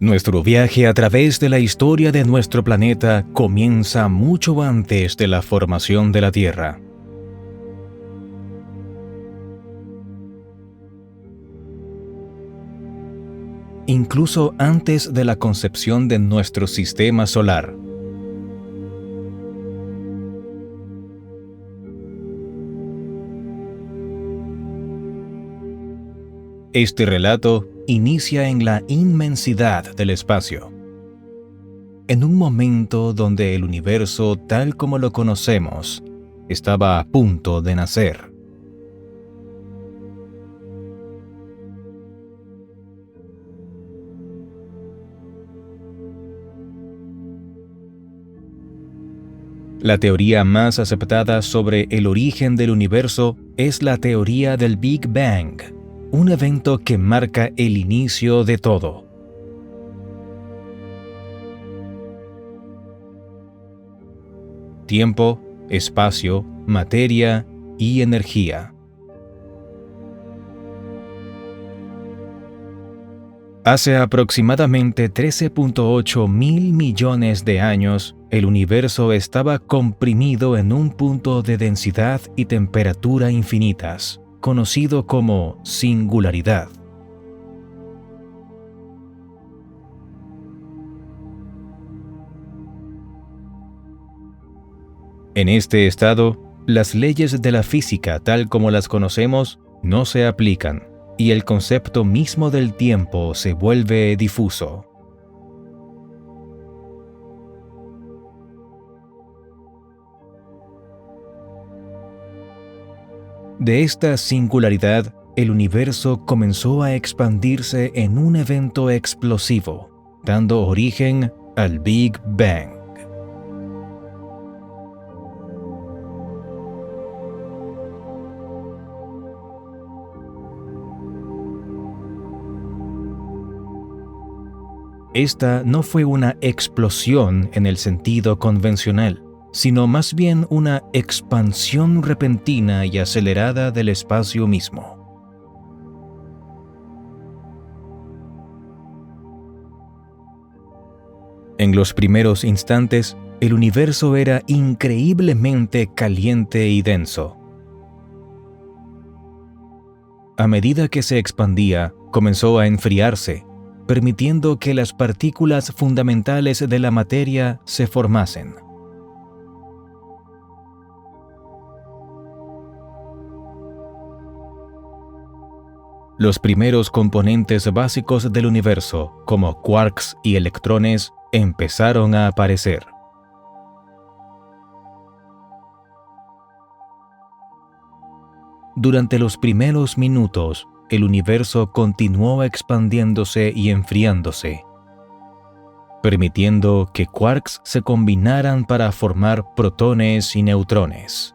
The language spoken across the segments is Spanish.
Nuestro viaje a través de la historia de nuestro planeta comienza mucho antes de la formación de la Tierra. Incluso antes de la concepción de nuestro sistema solar. Este relato inicia en la inmensidad del espacio, en un momento donde el universo tal como lo conocemos estaba a punto de nacer. La teoría más aceptada sobre el origen del universo es la teoría del Big Bang, un evento que marca el inicio de todo. Tiempo, espacio, materia y energía. Hace aproximadamente 13.8 mil millones de años, el universo estaba comprimido en un punto de densidad y temperatura infinitas, conocido como singularidad. En este estado, las leyes de la física tal como las conocemos no se aplican, y el concepto mismo del tiempo se vuelve difuso. De esta singularidad, el universo comenzó a expandirse en un evento explosivo, dando origen al Big Bang. Esta no fue una explosión en el sentido convencional, sino más bien una expansión repentina y acelerada del espacio mismo. En los primeros instantes, el universo era increíblemente caliente y denso. A medida que se expandía, comenzó a enfriarse, permitiendo que las partículas fundamentales de la materia se formasen. Los primeros componentes básicos del universo, como quarks y electrones, empezaron a aparecer. Durante los primeros minutos, el universo continuó expandiéndose y enfriándose, permitiendo que quarks se combinaran para formar protones y neutrones.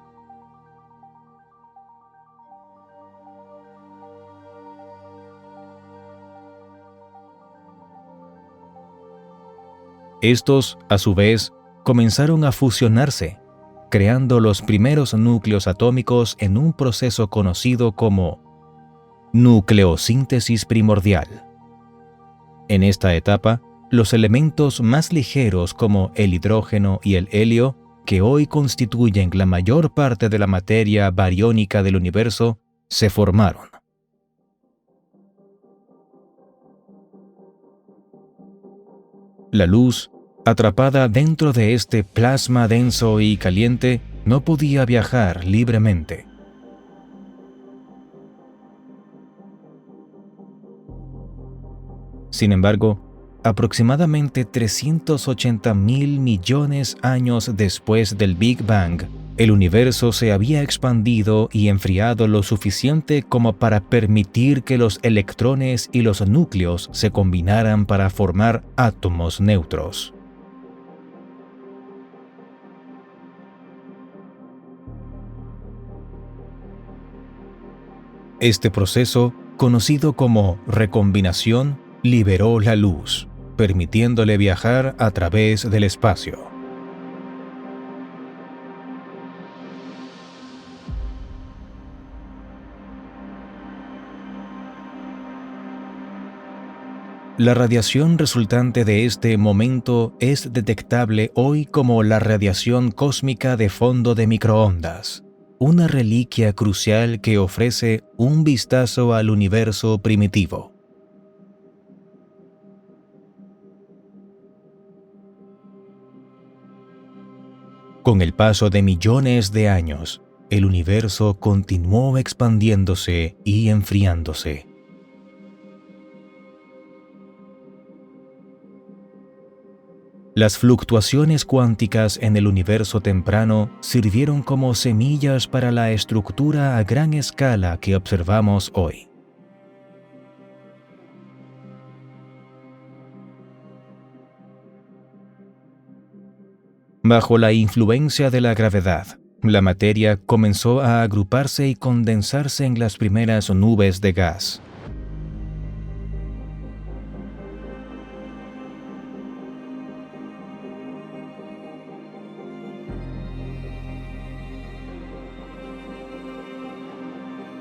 Estos, a su vez, comenzaron a fusionarse, creando los primeros núcleos atómicos en un proceso conocido como nucleosíntesis primordial. En esta etapa, los elementos más ligeros como el hidrógeno y el helio, que hoy constituyen la mayor parte de la materia bariónica del universo, se formaron. La luz, atrapada dentro de este plasma denso y caliente, no podía viajar libremente. Sin embargo, aproximadamente 380.000 millones de años después del Big Bang, el universo se había expandido y enfriado lo suficiente como para permitir que los electrones y los núcleos se combinaran para formar átomos neutros. Este proceso, conocido como recombinación, liberó la luz, permitiéndole viajar a través del espacio. La radiación resultante de este momento es detectable hoy como la radiación cósmica de fondo de microondas, una reliquia crucial que ofrece un vistazo al universo primitivo. Con el paso de millones de años, el universo continuó expandiéndose y enfriándose. Las fluctuaciones cuánticas en el universo temprano sirvieron como semillas para la estructura a gran escala que observamos hoy. Bajo la influencia de la gravedad, la materia comenzó a agruparse y condensarse en las primeras nubes de gas.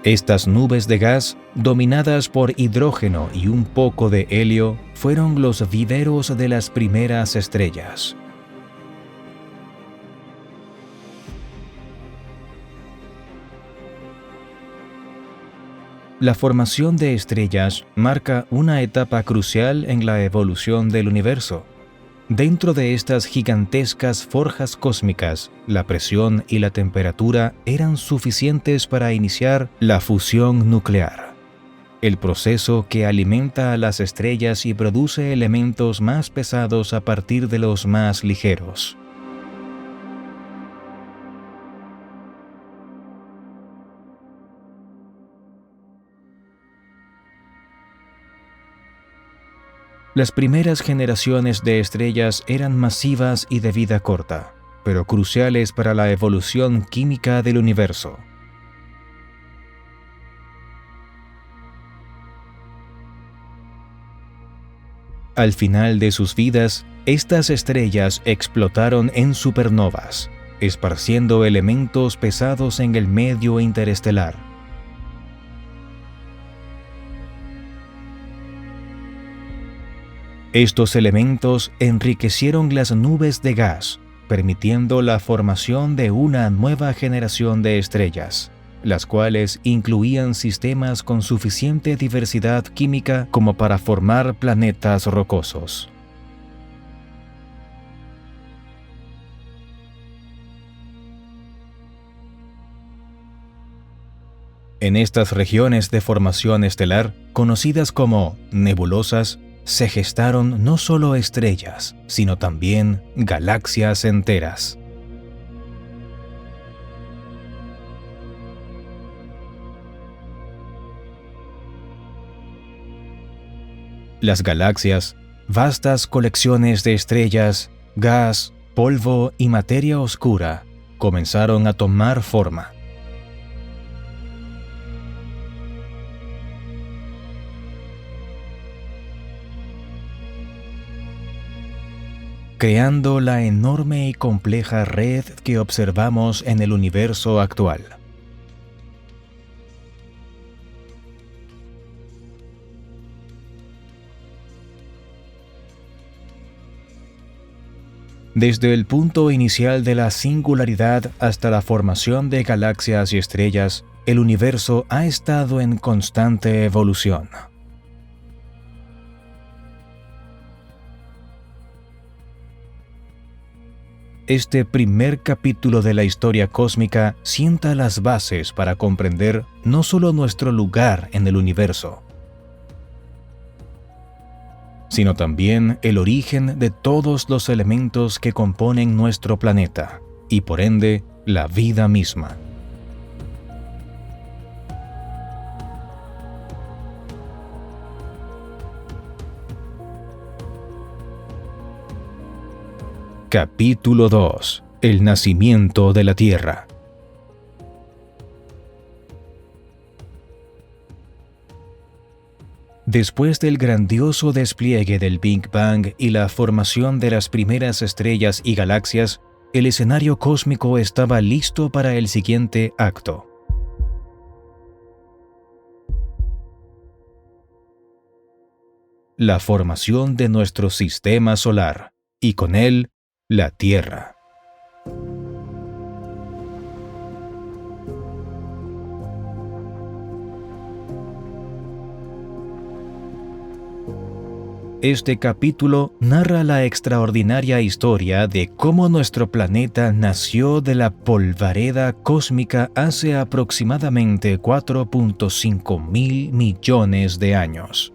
Estas nubes de gas, dominadas por hidrógeno y un poco de helio, fueron los viveros de las primeras estrellas. La formación de estrellas marca una etapa crucial en la evolución del universo. Dentro de estas gigantescas forjas cósmicas, la presión y la temperatura eran suficientes para iniciar la fusión nuclear, el proceso que alimenta a las estrellas y produce elementos más pesados a partir de los más ligeros. Las primeras generaciones de estrellas eran masivas y de vida corta, pero cruciales para la evolución química del universo. Al final de sus vidas, estas estrellas explotaron en supernovas, esparciendo elementos pesados en el medio interestelar. Estos elementos enriquecieron las nubes de gas, permitiendo la formación de una nueva generación de estrellas, las cuales incluían sistemas con suficiente diversidad química como para formar planetas rocosos. En estas regiones de formación estelar, conocidas como nebulosas, se gestaron no solo estrellas, sino también galaxias enteras. Las galaxias, vastas colecciones de estrellas, gas, polvo y materia oscura, comenzaron a tomar forma. Creando la enorme y compleja red que observamos en el universo actual. Desde el punto inicial de la singularidad hasta la formación de galaxias y estrellas, el universo ha estado en constante evolución. Este primer capítulo de la historia cósmica sienta las bases para comprender no solo nuestro lugar en el universo, sino también el origen de todos los elementos que componen nuestro planeta y, por ende, la vida misma. Capítulo 2. El nacimiento de la Tierra. Después del grandioso despliegue del Big Bang y la formación de las primeras estrellas y galaxias, el escenario cósmico estaba listo para el siguiente acto. la formación de nuestro sistema solar y con él la Tierra. Este capítulo narra la extraordinaria historia de cómo nuestro planeta nació de la polvareda cósmica hace aproximadamente 4.5 mil millones de años.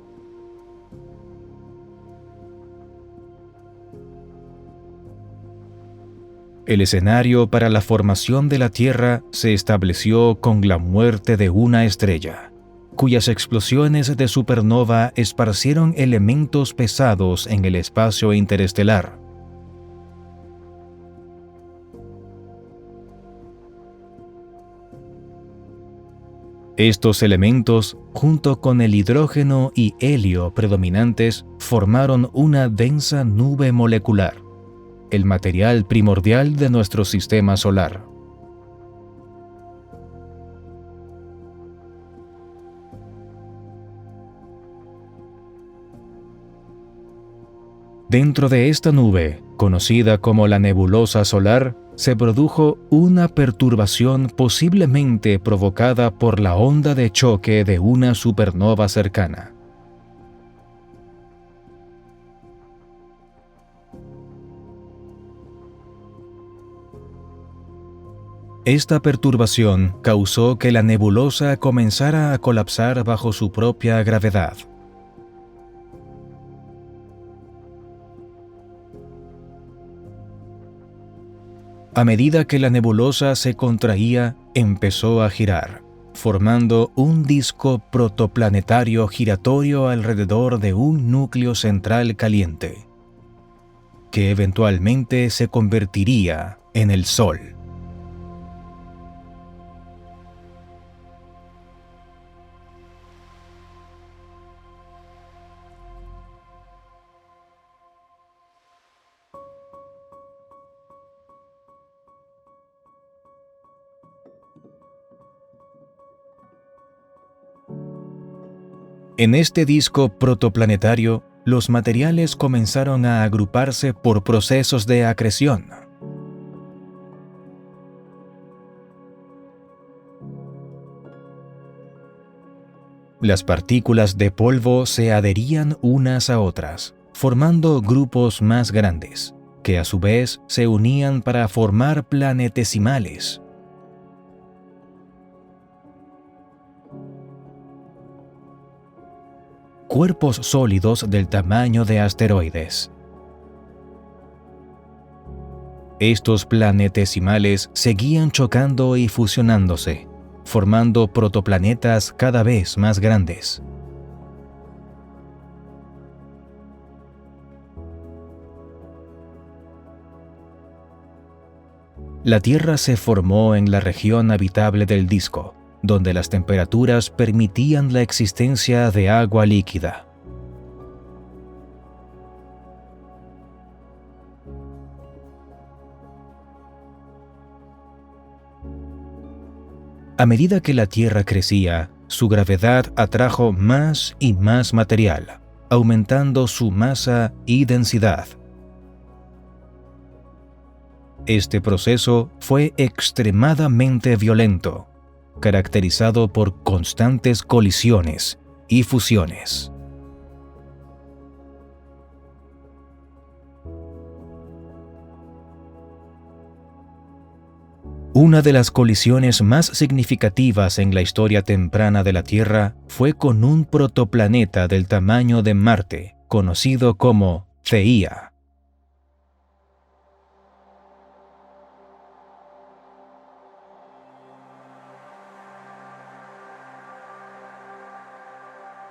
El escenario para la formación de la Tierra se estableció con la muerte de una estrella, cuyas explosiones de supernova esparcieron elementos pesados en el espacio interestelar. Estos elementos, junto con el hidrógeno y helio predominantes, formaron una densa nube molecular, el material primordial de nuestro sistema solar. Dentro de esta nube, conocida como la nebulosa solar, se produjo una perturbación posiblemente provocada por la onda de choque de una supernova cercana. Esta perturbación causó que la nebulosa comenzara a colapsar bajo su propia gravedad. A medida que la nebulosa se contraía, empezó a girar, formando un disco protoplanetario giratorio alrededor de un núcleo central caliente, que eventualmente se convertiría en el Sol. En este disco protoplanetario, los materiales comenzaron a agruparse por procesos de acreción. Las partículas de polvo se adherían unas a otras, formando grupos más grandes, que a su vez se unían para formar planetesimales. Cuerpos sólidos del tamaño de asteroides. Estos planetesimales seguían chocando y fusionándose, formando protoplanetas cada vez más grandes. La Tierra se formó en la región habitable del disco, donde las temperaturas permitían la existencia de agua líquida. A medida que la Tierra crecía, su gravedad atrajo más y más material, aumentando su masa y densidad. Este proceso fue extremadamente violento, caracterizado por constantes colisiones y fusiones. Una de las colisiones más significativas en la historia temprana de la Tierra fue con un protoplaneta del tamaño de Marte, conocido como Theia.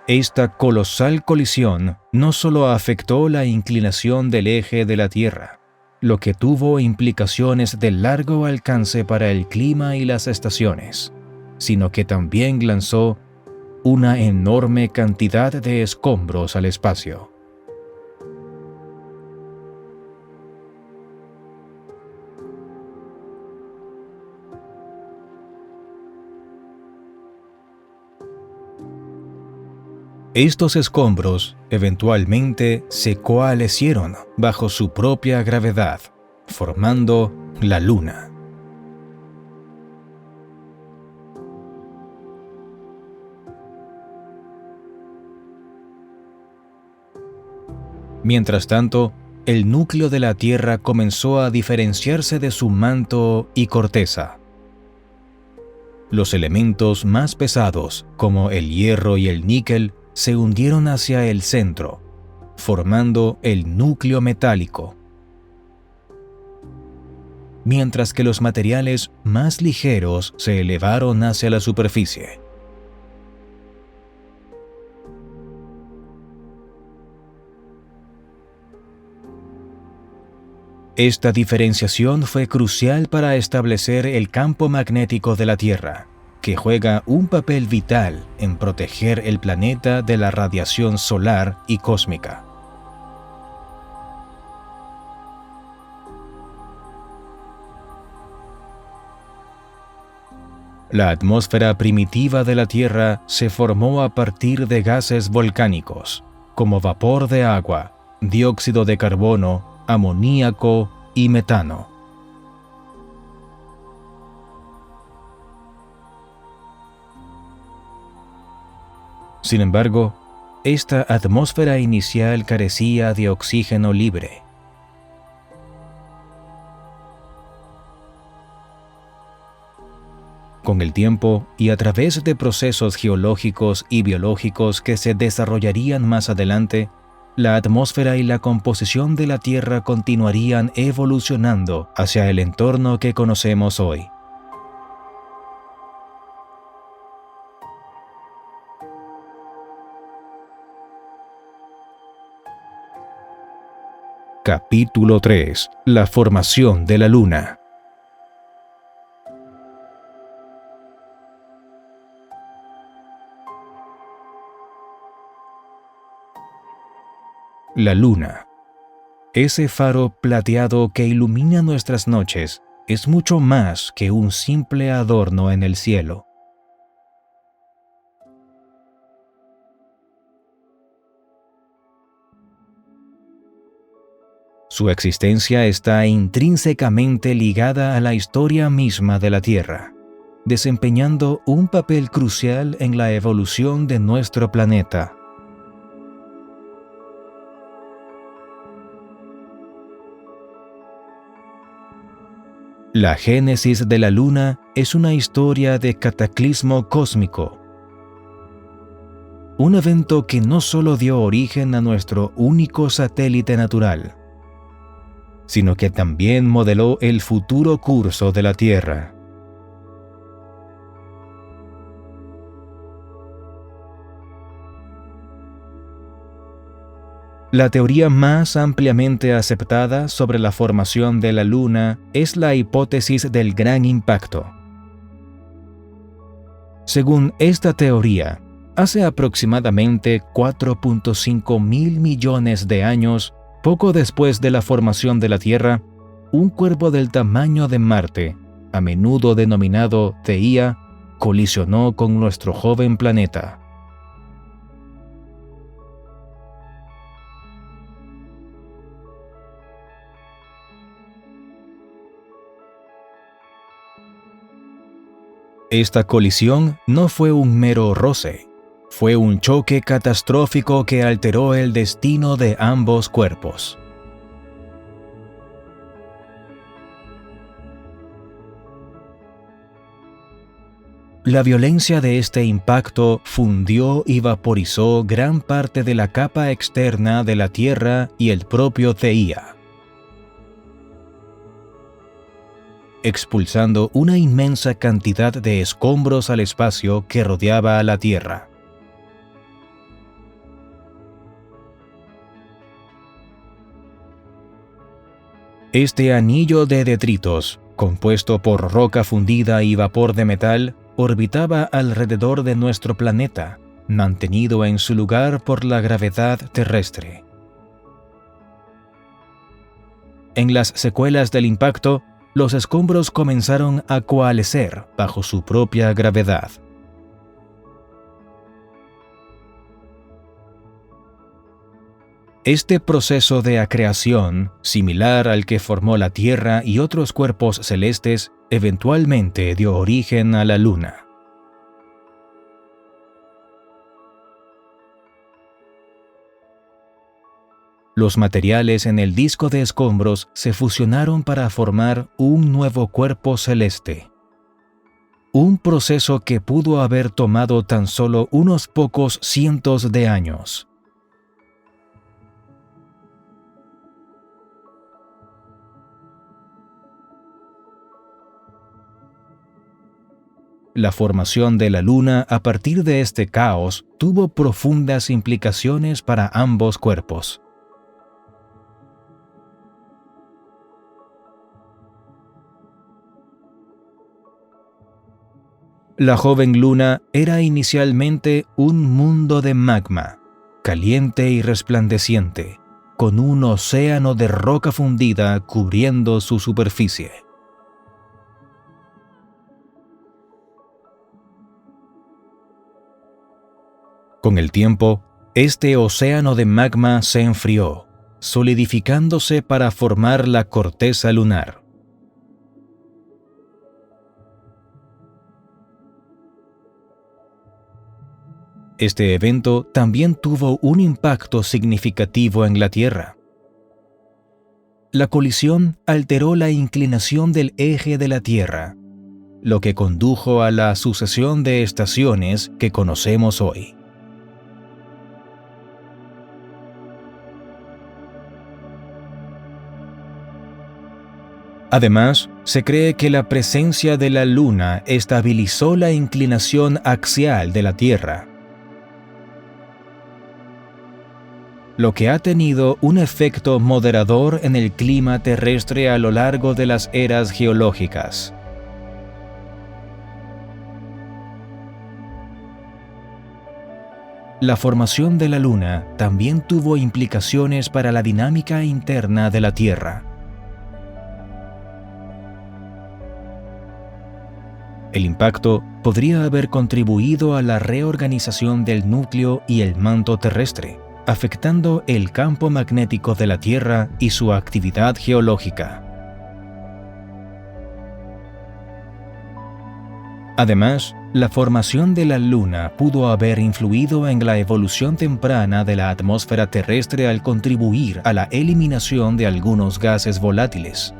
Esta colosal colisión no solo afectó la inclinación del eje de la Tierra, lo que tuvo implicaciones de largo alcance para el clima y las estaciones, sino que también lanzó una enorme cantidad de escombros al espacio. Estos escombros eventualmente se coalescieron bajo su propia gravedad, formando la Luna. Mientras tanto, el núcleo de la Tierra comenzó a diferenciarse de su manto y corteza. Los elementos más pesados, como el hierro y el níquel, se hundieron hacia el centro, formando el núcleo metálico, mientras que los materiales más ligeros se elevaron hacia la superficie. Esta diferenciación fue crucial para establecer el campo magnético de la Tierra, que juega un papel vital en proteger el planeta de la radiación solar y cósmica. La atmósfera primitiva de la Tierra se formó a partir de gases volcánicos, como vapor de agua, dióxido de carbono, amoníaco y metano. Sin embargo, esta atmósfera inicial carecía de oxígeno libre. Con el tiempo y a través de procesos geológicos y biológicos que se desarrollarían más adelante, la atmósfera y la composición de la Tierra continuarían evolucionando hacia el entorno que conocemos hoy. Capítulo 3. La formación de la Luna. La Luna. Ese faro plateado que ilumina nuestras noches es mucho más que un simple adorno en el cielo. Su existencia está intrínsecamente ligada a la historia misma de la Tierra, desempeñando un papel crucial en la evolución de nuestro planeta. La génesis de la Luna es una historia de cataclismo cósmico. Un evento que no solo dio origen a nuestro único satélite natural, sino que también modeló el futuro curso de la Tierra. La teoría más ampliamente aceptada sobre la formación de la Luna es la hipótesis del Gran Impacto. Según esta teoría, hace aproximadamente 4.5 mil millones de años, poco después de la formación de la Tierra, un cuerpo del tamaño de Marte, a menudo denominado Theia, colisionó con nuestro joven planeta. Esta colisión no fue un mero roce, fue un choque catastrófico que alteró el destino de ambos cuerpos. La violencia de este impacto fundió y vaporizó gran parte de la capa externa de la Tierra y el propio Theia, expulsando una inmensa cantidad de escombros al espacio que rodeaba a la Tierra. Este anillo de detritos, compuesto por roca fundida y vapor de metal, orbitaba alrededor de nuestro planeta, mantenido en su lugar por la gravedad terrestre. En las secuelas del impacto, los escombros comenzaron a coalescer bajo su propia gravedad. Este proceso de acreación, similar al que formó la Tierra y otros cuerpos celestes, eventualmente dio origen a la Luna. Los materiales en el disco de escombros se fusionaron para formar un nuevo cuerpo celeste. Un proceso que pudo haber tomado tan solo unos pocos cientos de años. La formación de la Luna a partir de este caos tuvo profundas implicaciones para ambos cuerpos. La joven Luna era inicialmente un mundo de magma, caliente y resplandeciente, con un océano de roca fundida cubriendo su superficie. Con el tiempo, este océano de magma se enfrió, solidificándose para formar la corteza lunar. Este evento también tuvo un impacto significativo en la Tierra. La colisión alteró la inclinación del eje de la Tierra, lo que condujo a la sucesión de estaciones que conocemos hoy. Además, se cree que la presencia de la Luna estabilizó la inclinación axial de la Tierra, lo que ha tenido un efecto moderador en el clima terrestre a lo largo de las eras geológicas. La formación de la Luna también tuvo implicaciones para la dinámica interna de la Tierra. El impacto podría haber contribuido a la reorganización del núcleo y el manto terrestre, afectando el campo magnético de la Tierra y su actividad geológica. Además, la formación de la Luna pudo haber influido en la evolución temprana de la atmósfera terrestre al contribuir a la eliminación de algunos gases volátiles.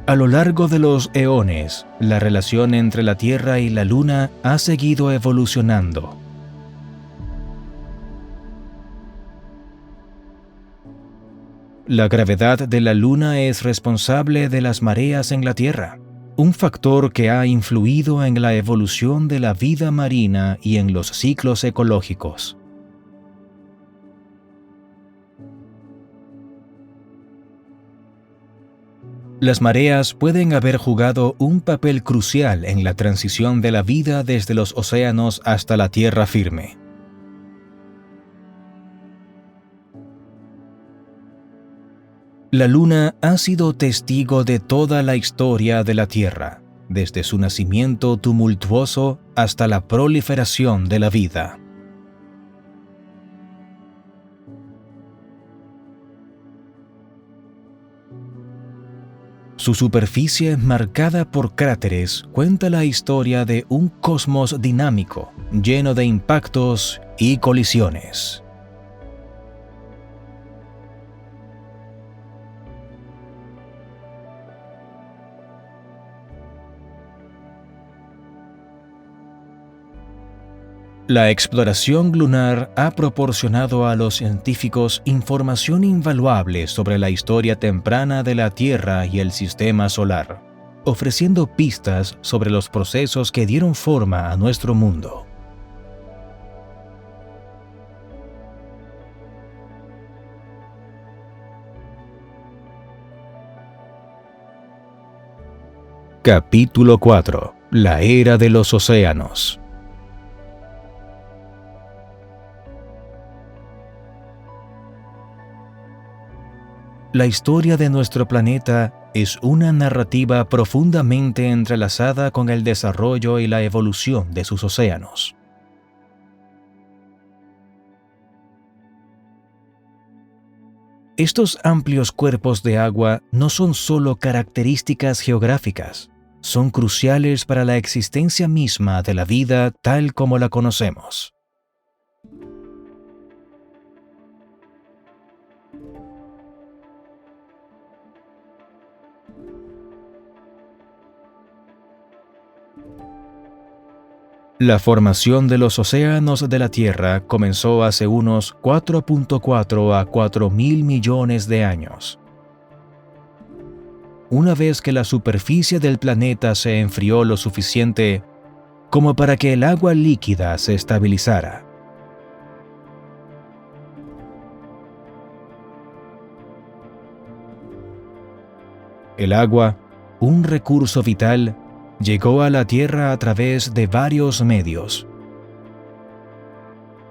A lo largo de los eones, la relación entre la Tierra y la Luna ha seguido evolucionando. La gravedad de la Luna es responsable de las mareas en la Tierra, un factor que ha influido en la evolución de la vida marina y en los ciclos ecológicos. Las mareas pueden haber jugado un papel crucial en la transición de la vida desde los océanos hasta la tierra firme. La Luna ha sido testigo de toda la historia de la Tierra, desde su nacimiento tumultuoso hasta la proliferación de la vida. Su superficie, marcada por cráteres, cuenta la historia de un cosmos dinámico, lleno de impactos y colisiones. La exploración lunar ha proporcionado a los científicos información invaluable sobre la historia temprana de la Tierra y el Sistema Solar, ofreciendo pistas sobre los procesos que dieron forma a nuestro mundo. Capítulo 4. La Era de los Océanos. La historia de nuestro planeta es una narrativa profundamente entrelazada con el desarrollo y la evolución de sus océanos. Estos amplios cuerpos de agua no son solo características geográficas, son cruciales para la existencia misma de la vida tal como la conocemos. La formación de los océanos de la Tierra comenzó hace unos 4.4 a 4.000 millones de años. Una vez que la superficie del planeta se enfrió lo suficiente como para que el agua líquida se estabilizara. El agua, un recurso vital, llegó a la Tierra a través de varios medios,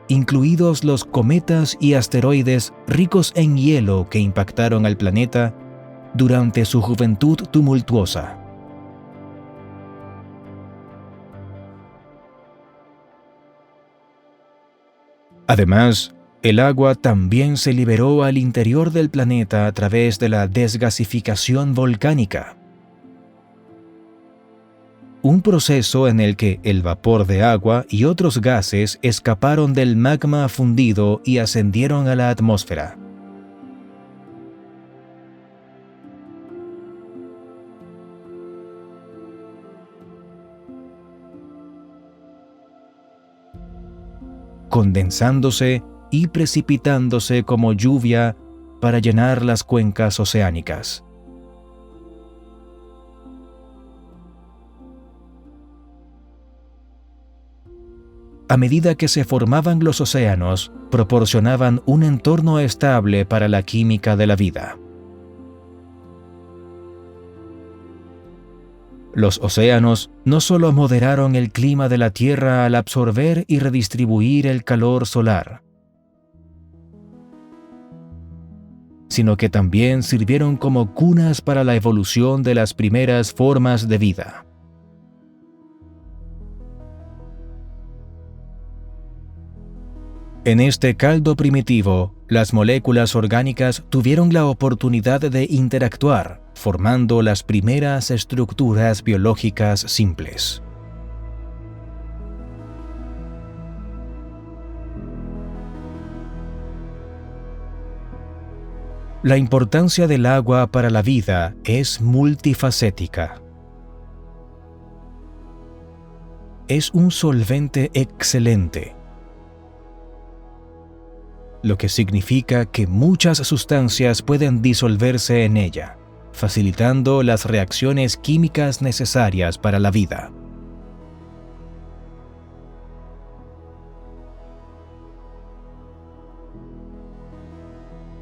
incluidos los cometas y asteroides ricos en hielo que impactaron al planeta durante su juventud tumultuosa. Además, el agua también se liberó al interior del planeta a través de la desgasificación volcánica, un proceso en el que el vapor de agua y otros gases escaparon del magma fundido y ascendieron a la atmósfera. Condensándose y precipitándose como lluvia para llenar las cuencas oceánicas. A medida que se formaban los océanos, proporcionaban un entorno estable para la química de la vida. Los océanos no solo moderaron el clima de la Tierra al absorber y redistribuir el calor solar, sino que también sirvieron como cunas para la evolución de las primeras formas de vida. En este caldo primitivo, las moléculas orgánicas tuvieron la oportunidad de interactuar, formando las primeras estructuras biológicas simples. La importancia del agua para la vida es multifacética. Es un solvente excelente, lo que significa que muchas sustancias pueden disolverse en ella, facilitando las reacciones químicas necesarias para la vida.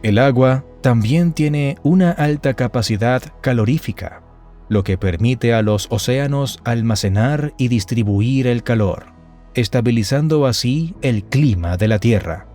El agua también tiene una alta capacidad calorífica, lo que permite a los océanos almacenar y distribuir el calor, estabilizando así el clima de la Tierra.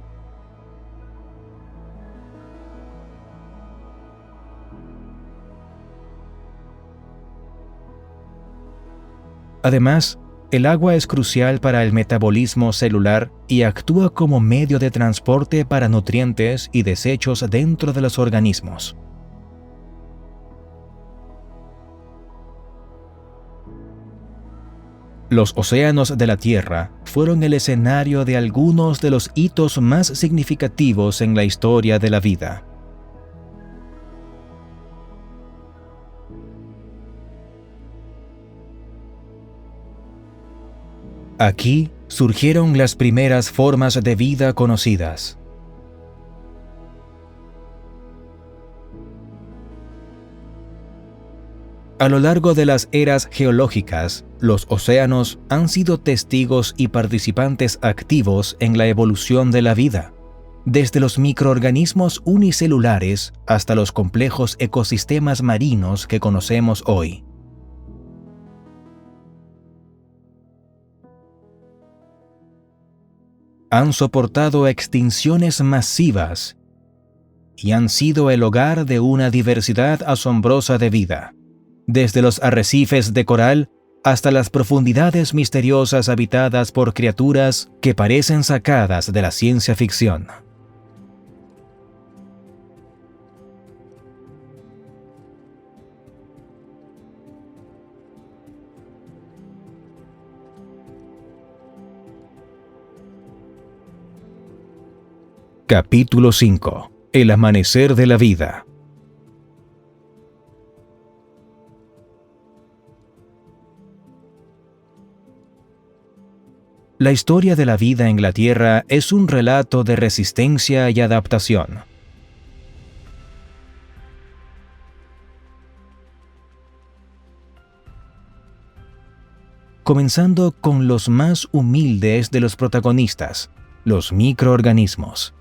Además, el agua es crucial para el metabolismo celular y actúa como medio de transporte para nutrientes y desechos dentro de los organismos. Los océanos de la Tierra fueron el escenario de algunos de los hitos más significativos en la historia de la vida. Aquí surgieron las primeras formas de vida conocidas. A lo largo de las eras geológicas, los océanos han sido testigos y participantes activos en la evolución de la vida, desde los microorganismos unicelulares hasta los complejos ecosistemas marinos que conocemos hoy. Han soportado extinciones masivas y han sido el hogar de una diversidad asombrosa de vida, desde los arrecifes de coral hasta las profundidades misteriosas habitadas por criaturas que parecen sacadas de la ciencia ficción. Capítulo 5. El amanecer de la vida. La historia de la vida en la Tierra es un relato de resistencia y adaptación. Comenzando con los más humildes de los protagonistas, los microorganismos.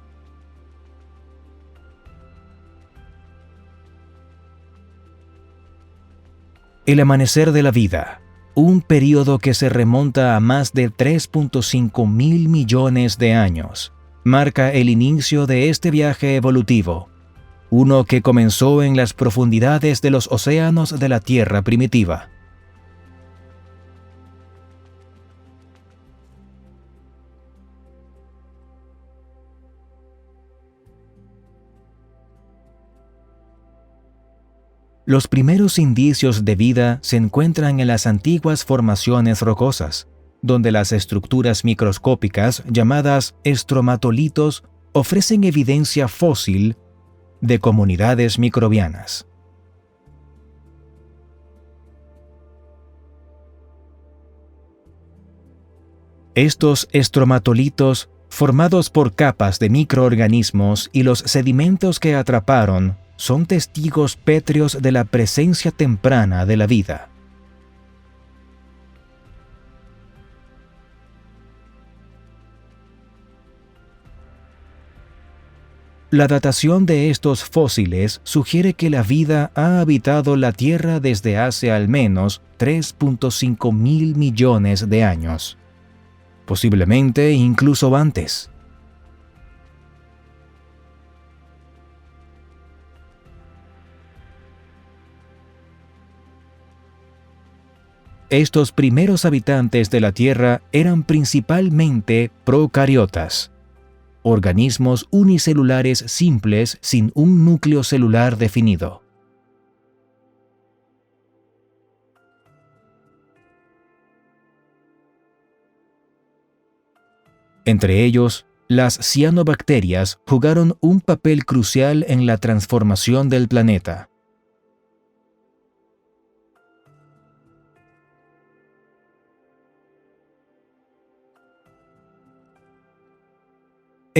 El amanecer de la vida, un período que se remonta a más de 3.5 mil millones de años, marca el inicio de este viaje evolutivo, uno que comenzó en las profundidades de los océanos de la Tierra primitiva. Los primeros indicios de vida se encuentran en las antiguas formaciones rocosas, donde las estructuras microscópicas llamadas estromatolitos ofrecen evidencia fósil de comunidades microbianas. Estos estromatolitos, formados por capas de microorganismos y los sedimentos que atraparon, son testigos pétreos de la presencia temprana de la vida. La datación de estos fósiles sugiere que la vida ha habitado la Tierra desde hace al menos 3.5 mil millones de años, posiblemente incluso antes. Estos primeros habitantes de la Tierra eran principalmente procariotas, organismos unicelulares simples sin un núcleo celular definido. Entre ellos, las cianobacterias jugaron un papel crucial en la transformación del planeta.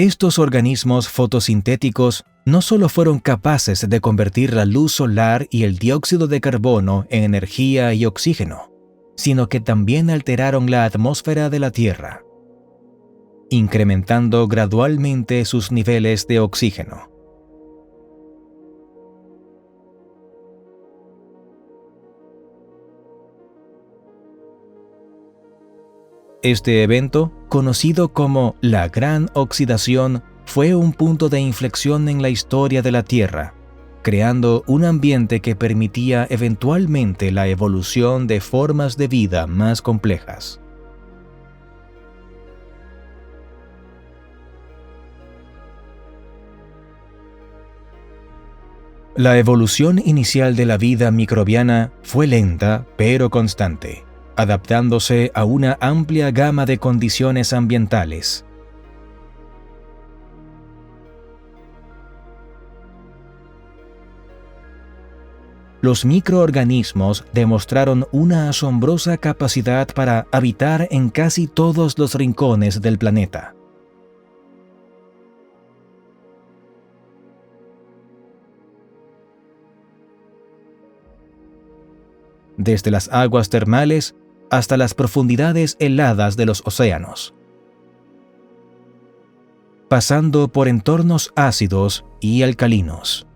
Estos organismos fotosintéticos no solo fueron capaces de convertir la luz solar y el dióxido de carbono en energía y oxígeno, sino que también alteraron la atmósfera de la Tierra, incrementando gradualmente sus niveles de oxígeno. Este evento, conocido como la Gran Oxidación, fue un punto de inflexión en la historia de la Tierra, creando un ambiente que permitía eventualmente la evolución de formas de vida más complejas. La evolución inicial de la vida microbiana fue lenta pero constante, adaptándose a una amplia gama de condiciones ambientales. Los microorganismos demostraron una asombrosa capacidad para habitar en casi todos los rincones del planeta. Desde las aguas termales hasta las profundidades heladas de los océanos, pasando por entornos ácidos y alcalinos.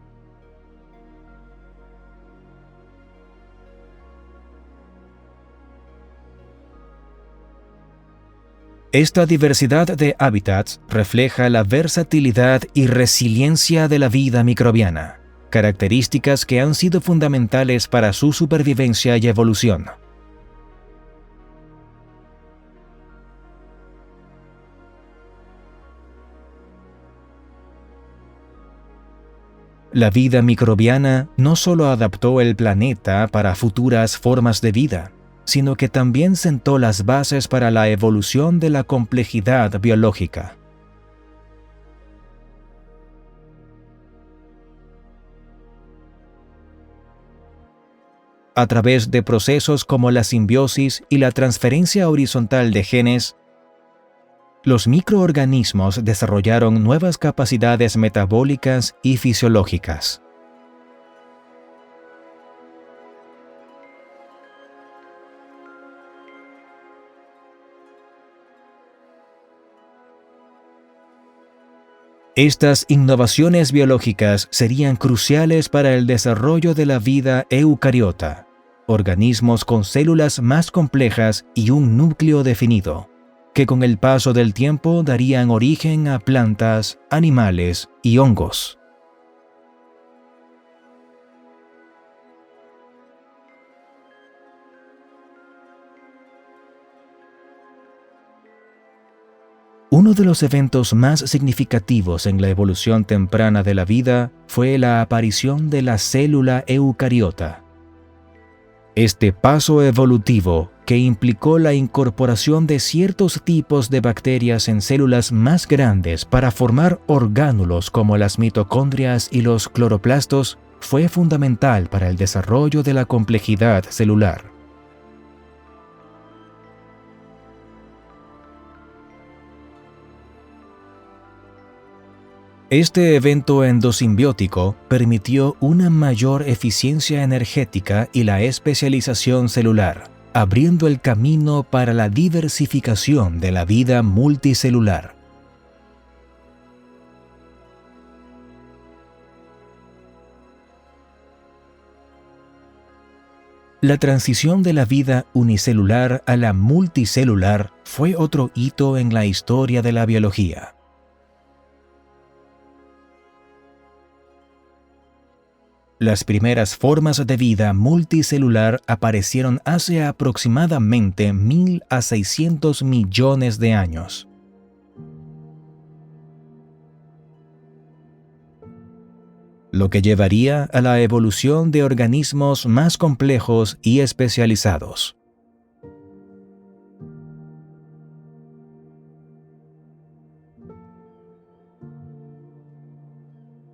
Esta diversidad de hábitats refleja la versatilidad y resiliencia de la vida microbiana, características que han sido fundamentales para su supervivencia y evolución. La vida microbiana no solo adaptó el planeta para futuras formas de vida, sino que también sentó las bases para la evolución de la complejidad biológica. A través de procesos como la simbiosis y la transferencia horizontal de genes, los microorganismos desarrollaron nuevas capacidades metabólicas y fisiológicas. Estas innovaciones biológicas serían cruciales para el desarrollo de la vida eucariota, organismos con células más complejas y un núcleo definido, que con el paso del tiempo darían origen a plantas, animales y hongos. Uno de los eventos más significativos en la evolución temprana de la vida fue la aparición de la célula eucariota. Este paso evolutivo, que implicó la incorporación de ciertos tipos de bacterias en células más grandes para formar orgánulos como las mitocondrias y los cloroplastos, fue fundamental para el desarrollo de la complejidad celular. Este evento endosimbiótico permitió una mayor eficiencia energética y la especialización celular, abriendo el camino para la diversificación de la vida multicelular. La transición de la vida unicelular a la multicelular fue otro hito en la historia de la biología. Las primeras formas de vida multicelular aparecieron hace aproximadamente 1000 a 600 millones de años. Lo que llevaría a la evolución de organismos más complejos y especializados.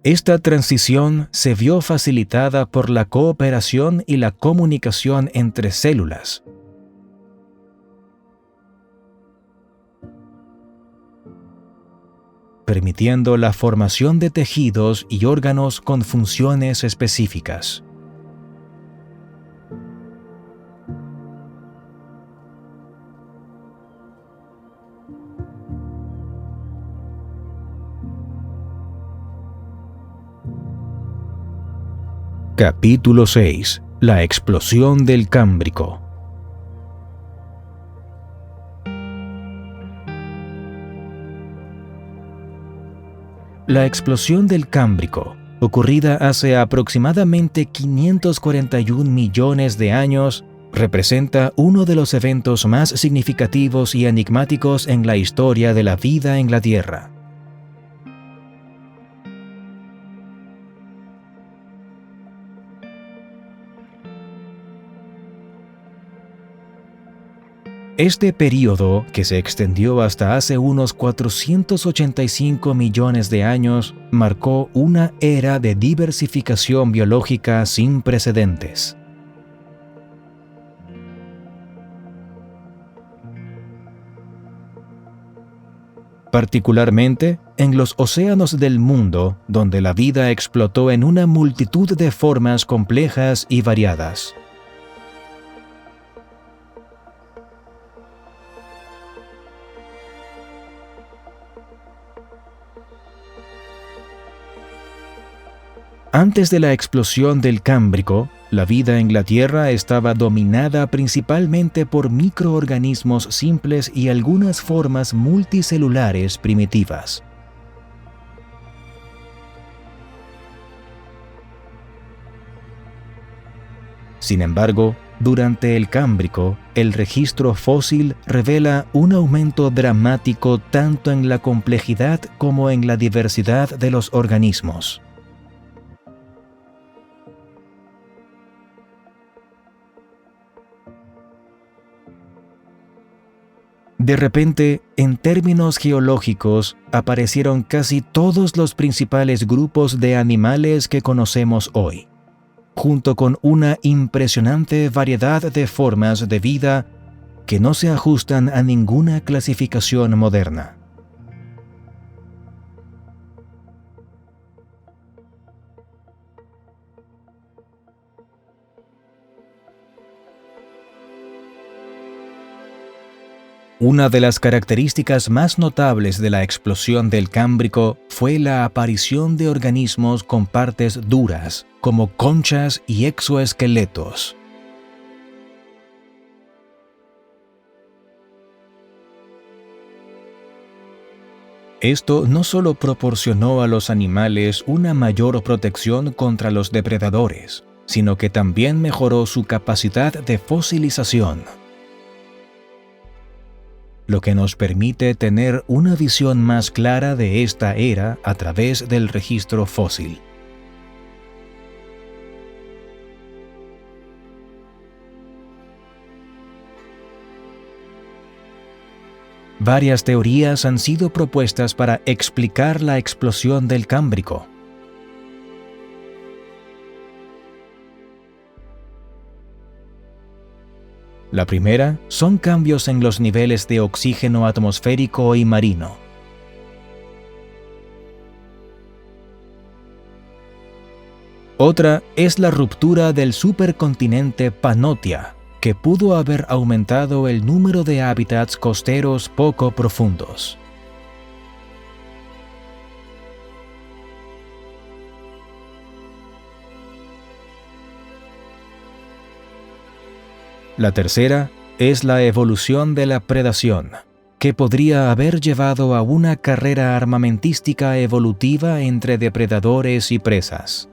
Esta transición se vio facilitada por la cooperación y la comunicación entre células. Permitiendo la formación de tejidos y órganos con funciones específicas. Capítulo 6. La explosión del Cámbrico. La explosión del Cámbrico, ocurrida hace aproximadamente 541 millones de años, representa uno de los eventos más significativos y enigmáticos en la historia de la vida en la Tierra. Este período, que se extendió hasta hace unos 485 millones de años, marcó una era de diversificación biológica sin precedentes. Particularmente en los océanos del mundo, donde la vida explotó en una multitud de formas complejas y variadas. Antes de la explosión del Cámbrico, la vida en la Tierra estaba dominada principalmente por microorganismos simples y algunas formas multicelulares primitivas. Sin embargo, durante el Cámbrico, el registro fósil revela un aumento dramático tanto en la complejidad como en la diversidad de los organismos. De repente, en términos geológicos, aparecieron casi todos los principales grupos de animales que conocemos hoy. junto con una impresionante variedad de formas de vida que no se ajustan a ninguna clasificación moderna. Una de las características más notables de la explosión del Cámbrico fue la aparición de organismos con partes duras, como conchas y exoesqueletos. Esto no solo proporcionó a los animales una mayor protección contra los depredadores, sino que también mejoró su capacidad de fosilización, lo que nos permite tener una visión más clara de esta era a través del registro fósil. Varias teorías han sido propuestas para explicar la explosión del Cámbrico. La primera son cambios en los niveles de oxígeno atmosférico y marino. Otra es la ruptura del supercontinente Pannotia, que pudo haber aumentado el número de hábitats costeros poco profundos. La tercera es la evolución de la predación, que podría haber llevado a una carrera armamentística evolutiva entre depredadores y presas.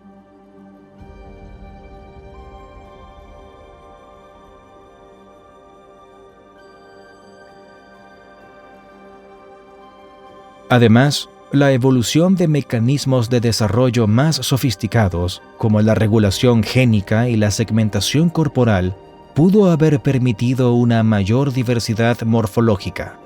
Además, la evolución de mecanismos de desarrollo más sofisticados, como la regulación génica y la segmentación corporal, pudo haber permitido una mayor diversidad morfológica.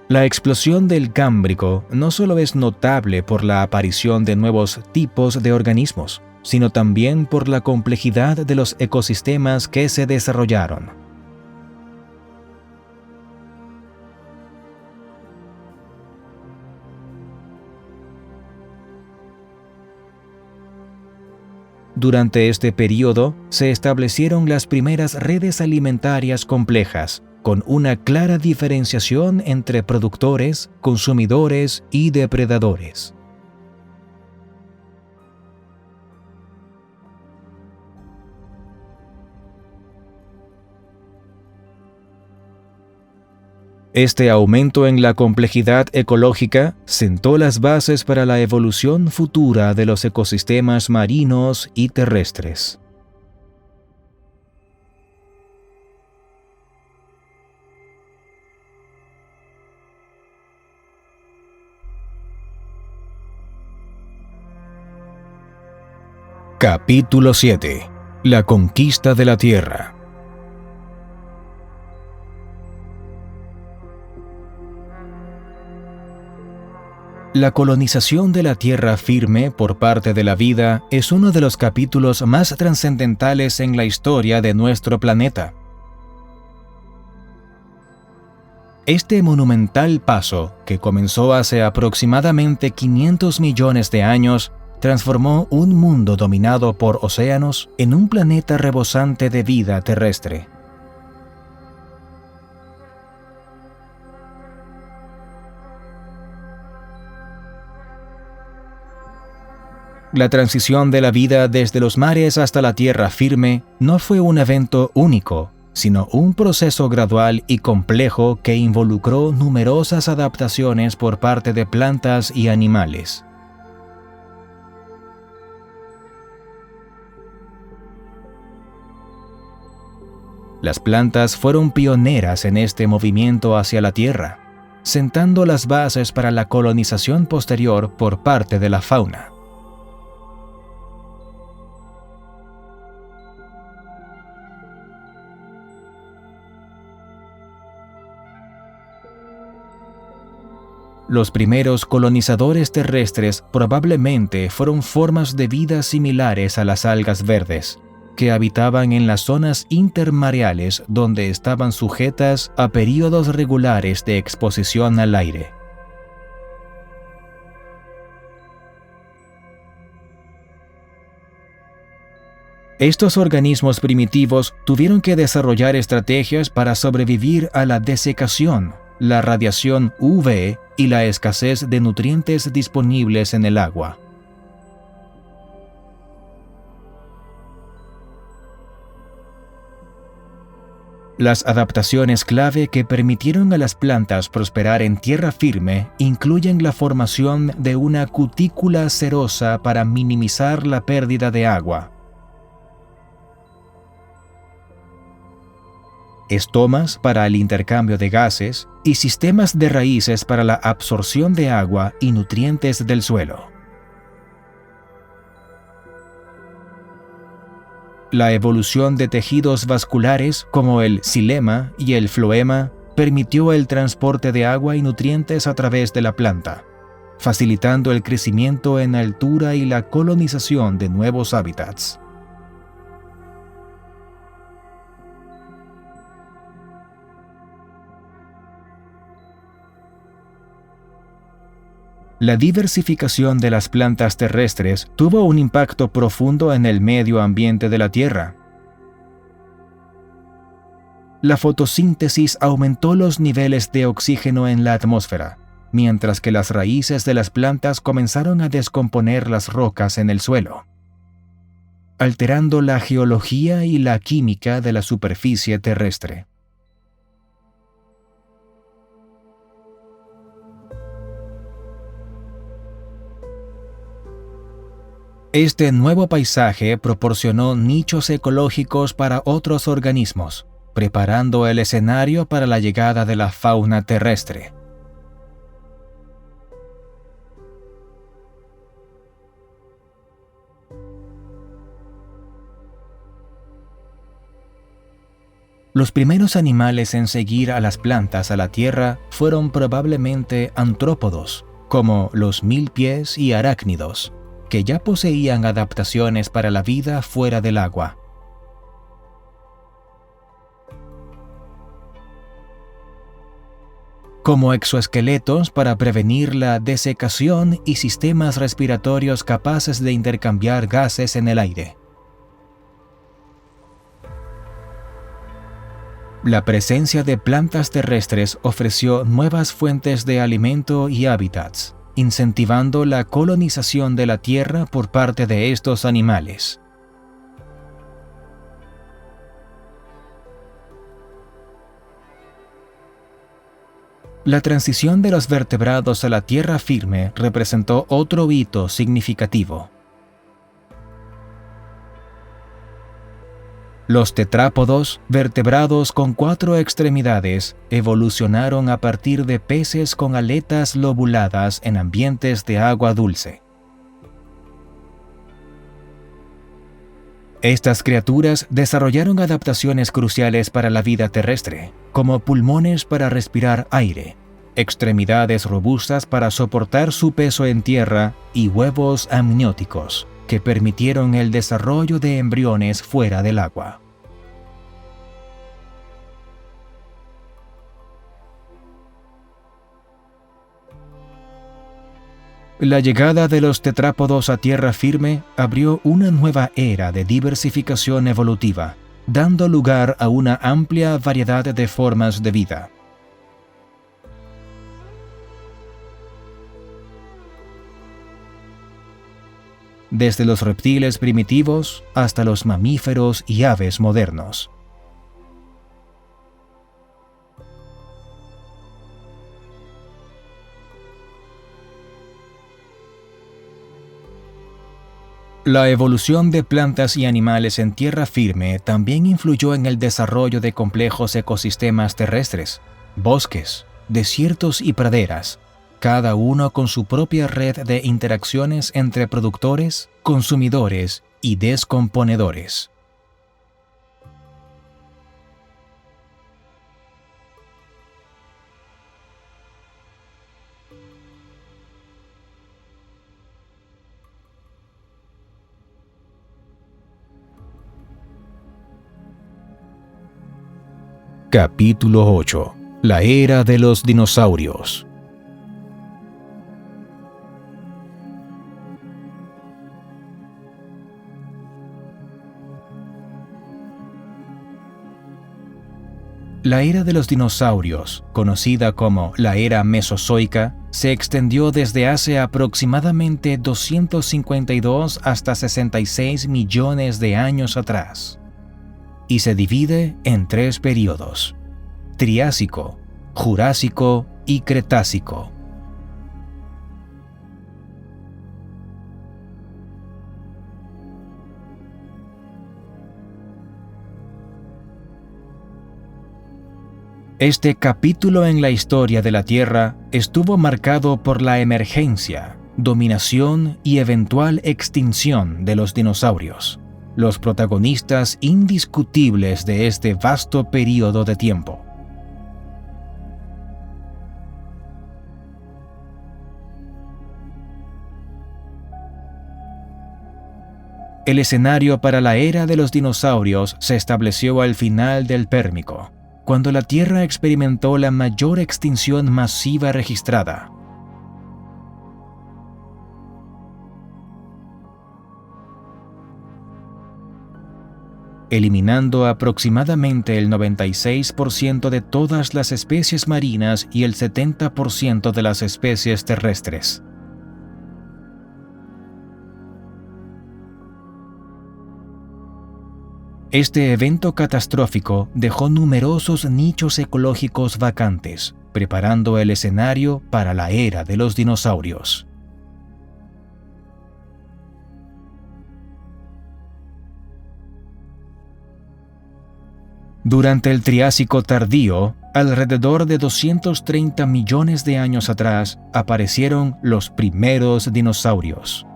La explosión del Cámbrico no solo es notable por la aparición de nuevos tipos de organismos, sino también por la complejidad de los ecosistemas que se desarrollaron. Durante este período se establecieron las primeras redes alimentarias complejas, con una clara diferenciación entre productores, consumidores y depredadores. Este aumento en la complejidad ecológica sentó las bases para la evolución futura de los ecosistemas marinos y terrestres. Capítulo 7. La conquista de la Tierra. La colonización de la tierra firme por parte de la vida es uno de los capítulos más trascendentales en la historia de nuestro planeta. Este monumental paso, que comenzó hace aproximadamente 500 millones de años, transformó un mundo dominado por océanos en un planeta rebosante de vida terrestre. La transición de la vida desde los mares hasta la tierra firme no fue un evento único, sino un proceso gradual y complejo que involucró numerosas adaptaciones por parte de plantas y animales. Las plantas fueron pioneras en este movimiento hacia la tierra, sentando las bases para la colonización posterior por parte de la fauna. Los primeros colonizadores terrestres probablemente fueron formas de vida similares a las algas verdes, que habitaban en las zonas intermareales donde estaban sujetas a períodos regulares de exposición al aire. Estos organismos primitivos tuvieron que desarrollar estrategias para sobrevivir a la desecación, la radiación UV y la escasez de nutrientes disponibles en el agua. Las adaptaciones clave que permitieron a las plantas prosperar en tierra firme incluyen la formación de una cutícula cerosa para minimizar la pérdida de agua, estomas para el intercambio de gases y sistemas de raíces para la absorción de agua y nutrientes del suelo. La evolución de tejidos vasculares como el xilema y el floema permitió el transporte de agua y nutrientes a través de la planta, facilitando el crecimiento en altura y la colonización de nuevos hábitats. La diversificación de las plantas terrestres tuvo un impacto profundo en el medio ambiente de la Tierra. La fotosíntesis aumentó los niveles de oxígeno en la atmósfera, mientras que las raíces de las plantas comenzaron a descomponer las rocas en el suelo, alterando la geología y la química de la superficie terrestre. Este nuevo paisaje proporcionó nichos ecológicos para otros organismos, preparando el escenario para la llegada de la fauna terrestre. Los primeros animales en seguir a las plantas a la tierra fueron probablemente antrópodos, como los milpies y arácnidos, que ya poseían adaptaciones para la vida fuera del agua. Como exoesqueletos para prevenir la desecación y sistemas respiratorios capaces de intercambiar gases en el aire. La presencia de plantas terrestres ofreció nuevas fuentes de alimento y hábitats, incentivando la colonización de la Tierra por parte de estos animales. La transición de los vertebrados a la tierra firme representó otro hito significativo. Los tetrápodos, vertebrados con 4 extremidades, evolucionaron a partir de peces con aletas lobuladas en ambientes de agua dulce. Estas criaturas desarrollaron adaptaciones cruciales para la vida terrestre, como pulmones para respirar aire, extremidades robustas para soportar su peso en tierra y huevos amnióticos, que permitieron el desarrollo de embriones fuera del agua. La llegada de los tetrápodos a tierra firme abrió una nueva era de diversificación evolutiva, dando lugar a una amplia variedad de formas de vida. Desde los reptiles primitivos hasta los mamíferos y aves modernos. La evolución de plantas y animales en tierra firme también influyó en el desarrollo de complejos ecosistemas terrestres, bosques, desiertos y praderas, cada uno con su propia red de interacciones entre productores, consumidores y descomponedores. Capítulo 8. La era de los dinosaurios. La era de los dinosaurios, conocida como la era Mesozoica, se extendió desde hace aproximadamente 252 hasta 66 millones de años atrás, y se divide en 3 períodos: Triásico, Jurásico y Cretácico. Este capítulo en la historia de la Tierra estuvo marcado por la emergencia, dominación y eventual extinción de los dinosaurios, los protagonistas indiscutibles de este vasto período de tiempo. El escenario para la era de los dinosaurios se estableció al final del Pérmico, cuando la Tierra experimentó la mayor extinción masiva registrada. Eliminando aproximadamente el 96% de todas las especies marinas y el 70% de las especies terrestres. Este evento catastrófico dejó numerosos nichos ecológicos vacantes, preparando el escenario para la era de los dinosaurios. Durante el Triásico tardío, alrededor de 230 millones de años atrás, aparecieron los primeros dinosaurios.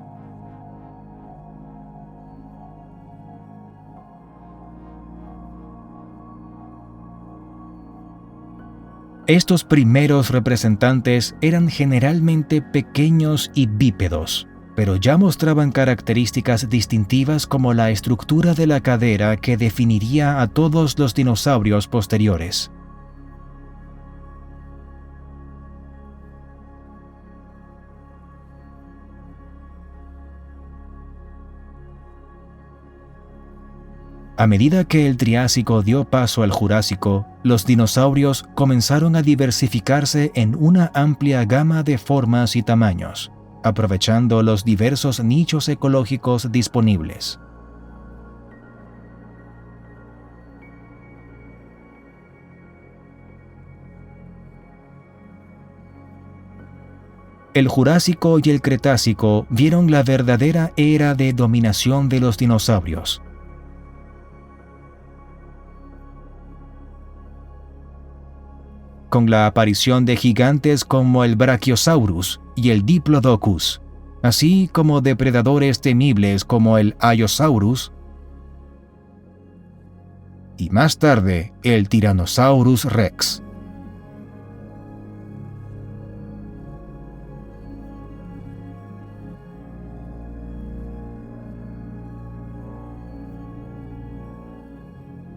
Estos primeros representantes eran generalmente pequeños y bípedos, pero ya mostraban características distintivas como la estructura de la cadera que definiría a todos los dinosaurios posteriores. A medida que el Triásico dio paso al Jurásico, los dinosaurios comenzaron a diversificarse en una amplia gama de formas y tamaños, aprovechando los diversos nichos ecológicos disponibles. El Jurásico y el Cretácico vieron la verdadera era de dominación de los dinosaurios. Con la aparición de gigantes como el Brachiosaurus y el Diplodocus, así como depredadores temibles como el Allosaurus y más tarde el Tyrannosaurus Rex.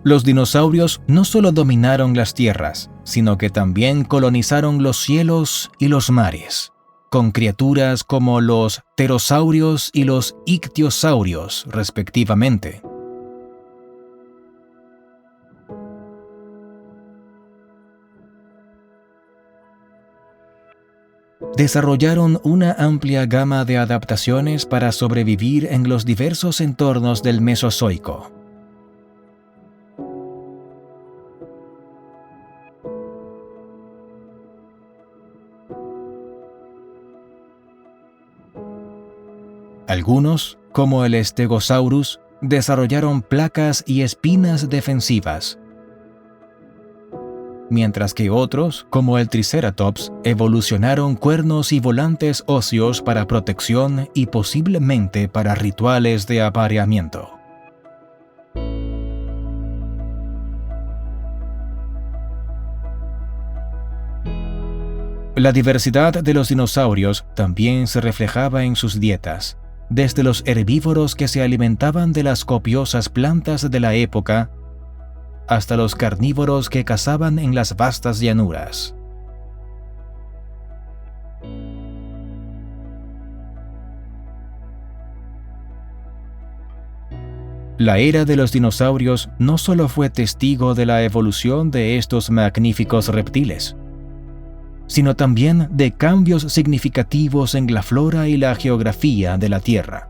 Los dinosaurios no solo dominaron las tierras, sino que también colonizaron los cielos y los mares, con criaturas como los pterosaurios y los ictiosaurios, respectivamente. Desarrollaron una amplia gama de adaptaciones para sobrevivir en los diversos entornos del Mesozoico. Algunos, como el Stegosaurus, desarrollaron placas y espinas defensivas, mientras que otros, como el Triceratops, evolucionaron cuernos y volantes óseos para protección y posiblemente para rituales de apareamiento. La diversidad de los dinosaurios también se reflejaba en sus dietas, desde los herbívoros que se alimentaban de las copiosas plantas de la época hasta los carnívoros que cazaban en las vastas llanuras. La era de los dinosaurios no solo fue testigo de la evolución de estos magníficos reptiles, sino también de cambios significativos en la flora y la geografía de la Tierra.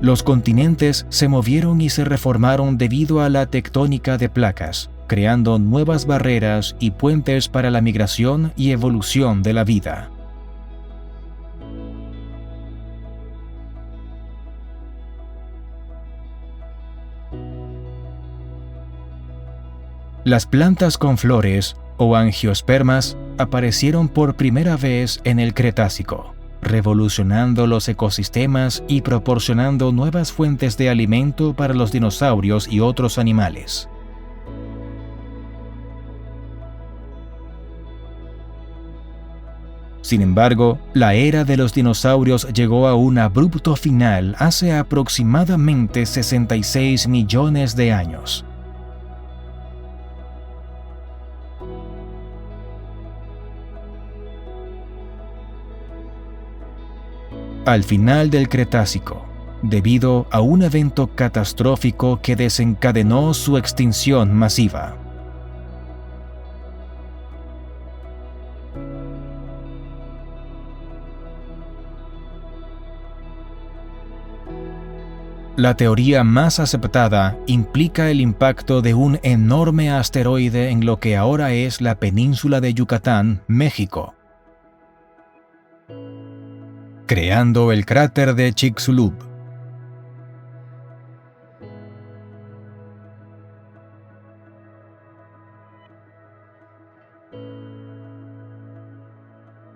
Los continentes se movieron y se reformaron debido a la tectónica de placas, creando nuevas barreras y puentes para la migración y evolución de la vida. Las plantas con flores, o angiospermas, aparecieron por primera vez en el Cretácico, revolucionando los ecosistemas y proporcionando nuevas fuentes de alimento para los dinosaurios y otros animales. Sin embargo, la era de los dinosaurios llegó a un abrupto final hace aproximadamente 66 millones de años. Al final del Cretácico, debido a un evento catastrófico que desencadenó su extinción masiva. La teoría más aceptada implica el impacto de un enorme asteroide en lo que ahora es la península de Yucatán, México, creando el cráter de Chicxulub.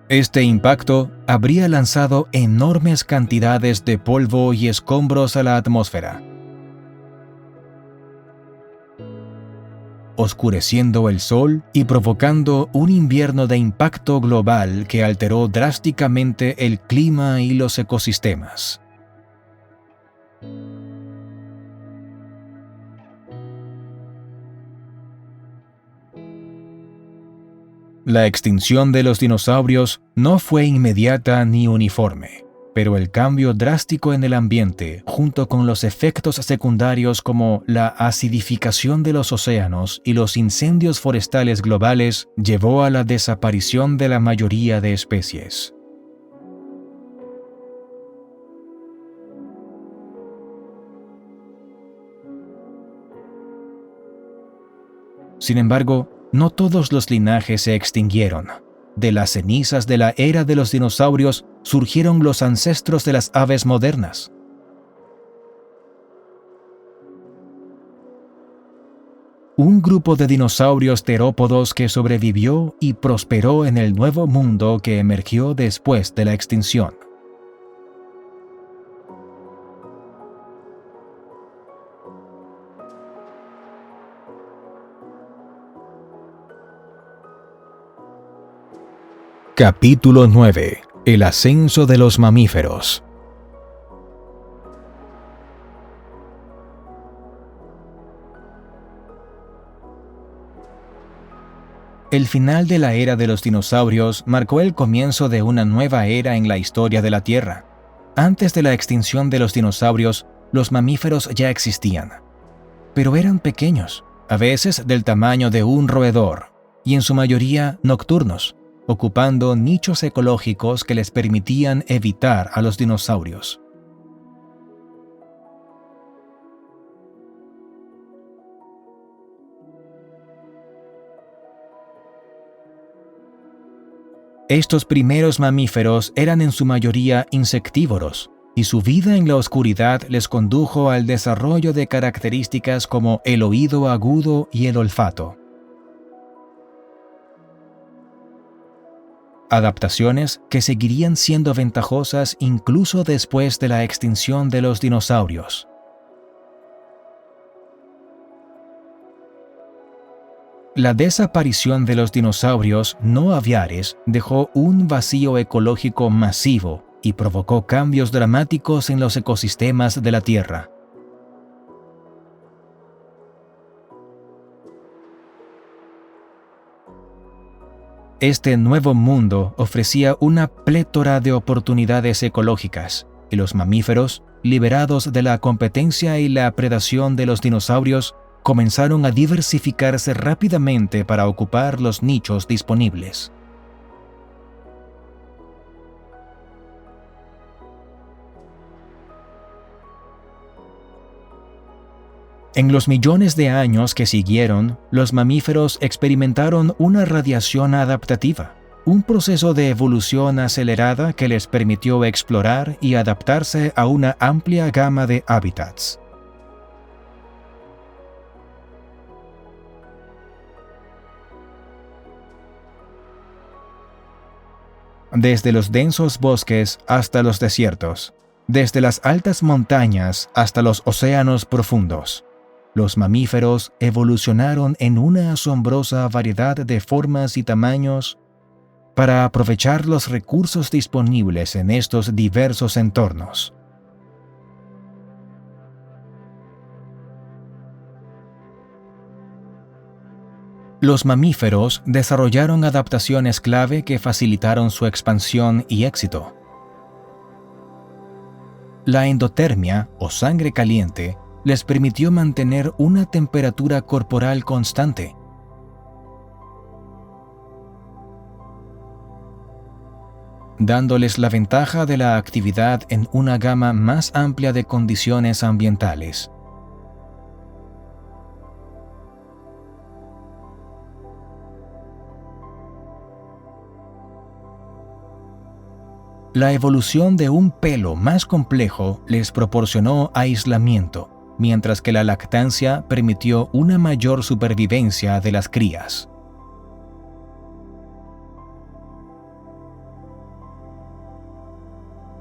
Este impacto habría lanzado enormes cantidades de polvo y escombros a la atmósfera, oscureciendo el sol y provocando un invierno de impacto global que alteró drásticamente el clima y los ecosistemas. La extinción de los dinosaurios no fue inmediata ni uniforme, pero el cambio drástico en el ambiente, junto con los efectos secundarios como la acidificación de los océanos y los incendios forestales globales, llevó a la desaparición de la mayoría de especies. Sin embargo, no todos los linajes se extinguieron. De las cenizas de la era de los dinosaurios surgieron los ancestros de las aves modernas. Un grupo de dinosaurios terópodos que sobrevivió y prosperó en el nuevo mundo que emergió después de la extinción. Capítulo 9. El ascenso de los mamíferos. El final de la era de los dinosaurios marcó el comienzo de una nueva era en la historia de la Tierra. Antes de la extinción de los dinosaurios, los mamíferos ya existían, pero eran pequeños, a veces del tamaño de un roedor, y en su mayoría nocturnos, ocupando nichos ecológicos que les permitían evitar a los dinosaurios. Estos primeros mamíferos eran en su mayoría insectívoros, y su vida en la oscuridad les condujo al desarrollo de características como el oído agudo y el olfato. Adaptaciones que seguirían siendo ventajosas incluso después de la extinción de los dinosaurios. La desaparición de los dinosaurios no aviares dejó un vacío ecológico masivo y provocó cambios dramáticos en los ecosistemas de la Tierra. Este nuevo mundo ofrecía una plétora de oportunidades ecológicas, y los mamíferos, liberados de la competencia y la predación de los dinosaurios, comenzaron a diversificarse rápidamente para ocupar los nichos disponibles. En los millones de años que siguieron, los mamíferos experimentaron una radiación adaptativa, un proceso de evolución acelerada que les permitió explorar y adaptarse a una amplia gama de hábitats. Desde los densos bosques hasta los desiertos, desde las altas montañas hasta los océanos profundos, los mamíferos evolucionaron en una asombrosa variedad de formas y tamaños para aprovechar los recursos disponibles en estos diversos entornos. Los mamíferos desarrollaron adaptaciones clave que facilitaron su expansión y éxito. La endotermia, o sangre caliente, les permitió mantener una temperatura corporal constante. Dándoles la ventaja de la actividad en una gama más amplia de condiciones ambientales. La evolución de un pelo más complejo les proporcionó aislamiento, mientras que la lactancia permitió una mayor supervivencia de las crías.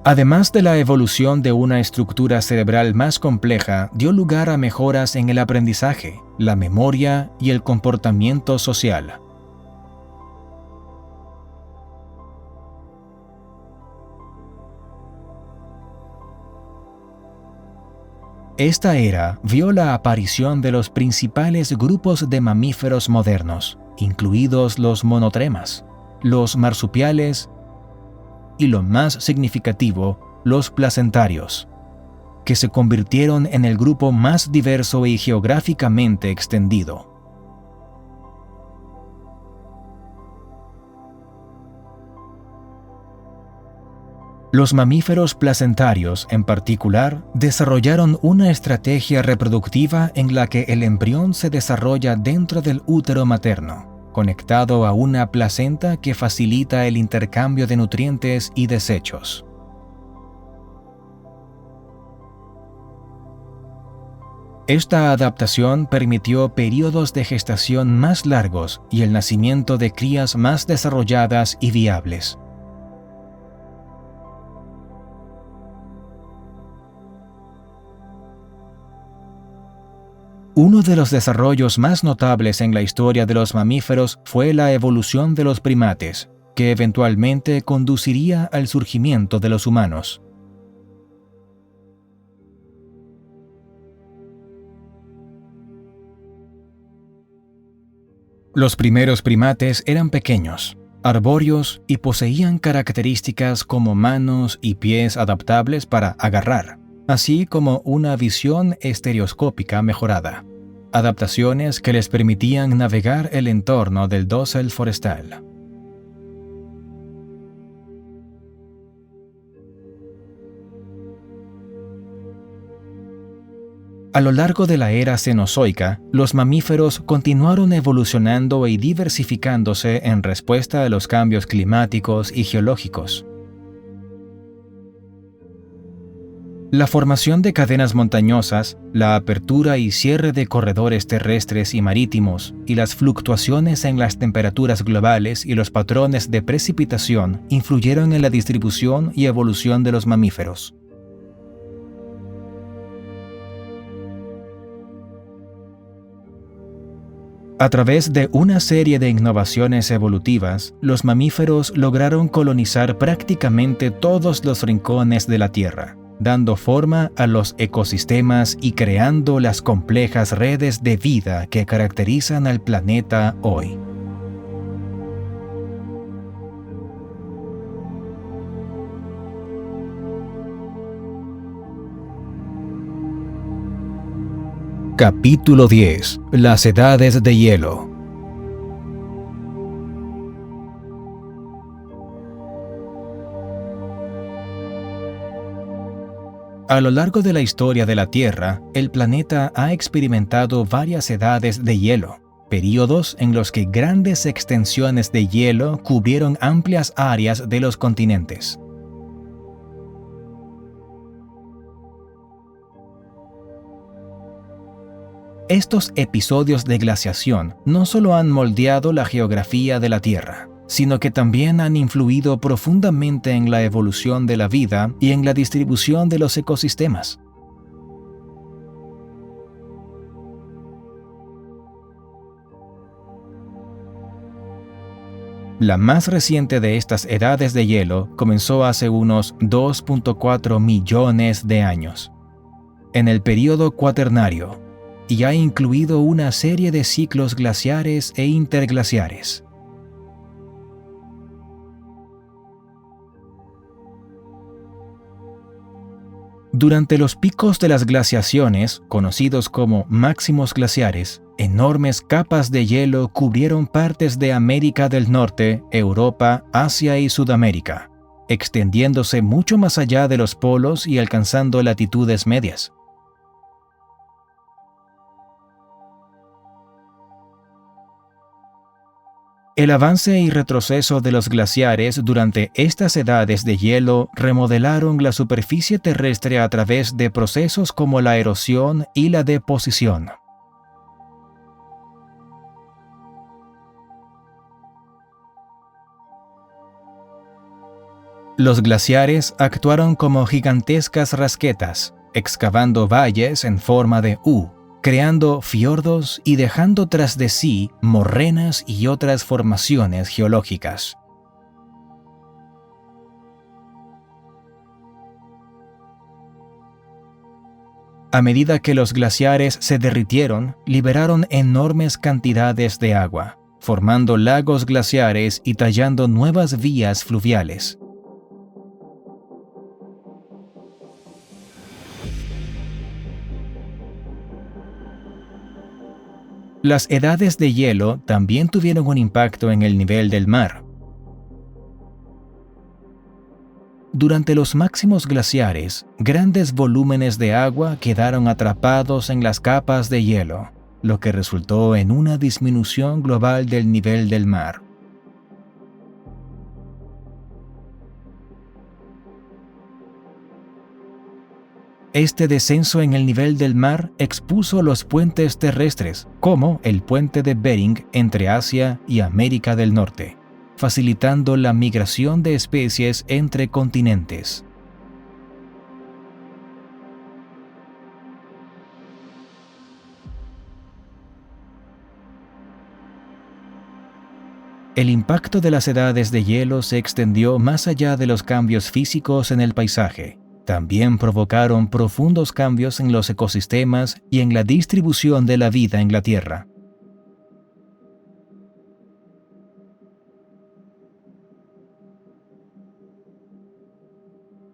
Además de la evolución de una estructura cerebral más compleja, dio lugar a mejoras en el aprendizaje, la memoria y el comportamiento social. Esta era vio la aparición de los principales grupos de mamíferos modernos, incluidos los monotremas, los marsupiales y, lo más significativo, los placentarios, que se convirtieron en el grupo más diverso y geográficamente extendido. Los mamíferos placentarios, en particular, desarrollaron una estrategia reproductiva en la que el embrión se desarrolla dentro del útero materno, conectado a una placenta que facilita el intercambio de nutrientes y desechos. Esta adaptación permitió periodos de gestación más largos y el nacimiento de crías más desarrolladas y viables. Uno de los desarrollos más notables en la historia de los mamíferos fue la evolución de los primates, que eventualmente conduciría al surgimiento de los humanos. Los primeros primates eran pequeños, arbóreos y poseían características como manos y pies adaptables para agarrar, así como una visión estereoscópica mejorada, adaptaciones que les permitían navegar el entorno del dosel forestal. A lo largo de la era Cenozoica, los mamíferos continuaron evolucionando y diversificándose en respuesta a los cambios climáticos y geológicos. La formación de cadenas montañosas, la apertura y cierre de corredores terrestres y marítimos, y las fluctuaciones en las temperaturas globales y los patrones de precipitación influyeron en la distribución y evolución de los mamíferos. A través de una serie de innovaciones evolutivas, los mamíferos lograron colonizar prácticamente todos los rincones de la Tierra, dando forma a los ecosistemas y creando las complejas redes de vida que caracterizan al planeta hoy. Capítulo 10. Las edades de hielo. A lo largo de la historia de la Tierra, el planeta ha experimentado varias edades de hielo, períodos en los que grandes extensiones de hielo cubrieron amplias áreas de los continentes. Estos episodios de glaciación no solo han moldeado la geografía de la Tierra, sino que también han influido profundamente en la evolución de la vida y en la distribución de los ecosistemas. La más reciente de estas edades de hielo comenzó hace unos 2.4 millones de años, en el período cuaternario, y ha incluido una serie de ciclos glaciares e interglaciares. Durante los picos de las glaciaciones, conocidos como máximos glaciares, enormes capas de hielo cubrieron partes de América del Norte, Europa, Asia y Sudamérica, extendiéndose mucho más allá de los polos y alcanzando latitudes medias. El avance y retroceso de los glaciares durante estas edades de hielo remodelaron la superficie terrestre a través de procesos como la erosión y la deposición. Los glaciares actuaron como gigantescas rasquetas, excavando valles en forma de U, creando fiordos y dejando tras de sí morrenas y otras formaciones geológicas. A medida que los glaciares se derritieron, liberaron enormes cantidades de agua, formando lagos glaciares y tallando nuevas vías fluviales. Las edades de hielo también tuvieron un impacto en el nivel del mar. Durante los máximos glaciares, grandes volúmenes de agua quedaron atrapados en las capas de hielo, lo que resultó en una disminución global del nivel del mar. Este descenso en el nivel del mar expuso los puentes terrestres, como el puente de Bering entre Asia y América del Norte, facilitando la migración de especies entre continentes. El impacto de las edades de hielo se extendió más allá de los cambios físicos en el paisaje. También provocaron profundos cambios en los ecosistemas y en la distribución de la vida en la Tierra.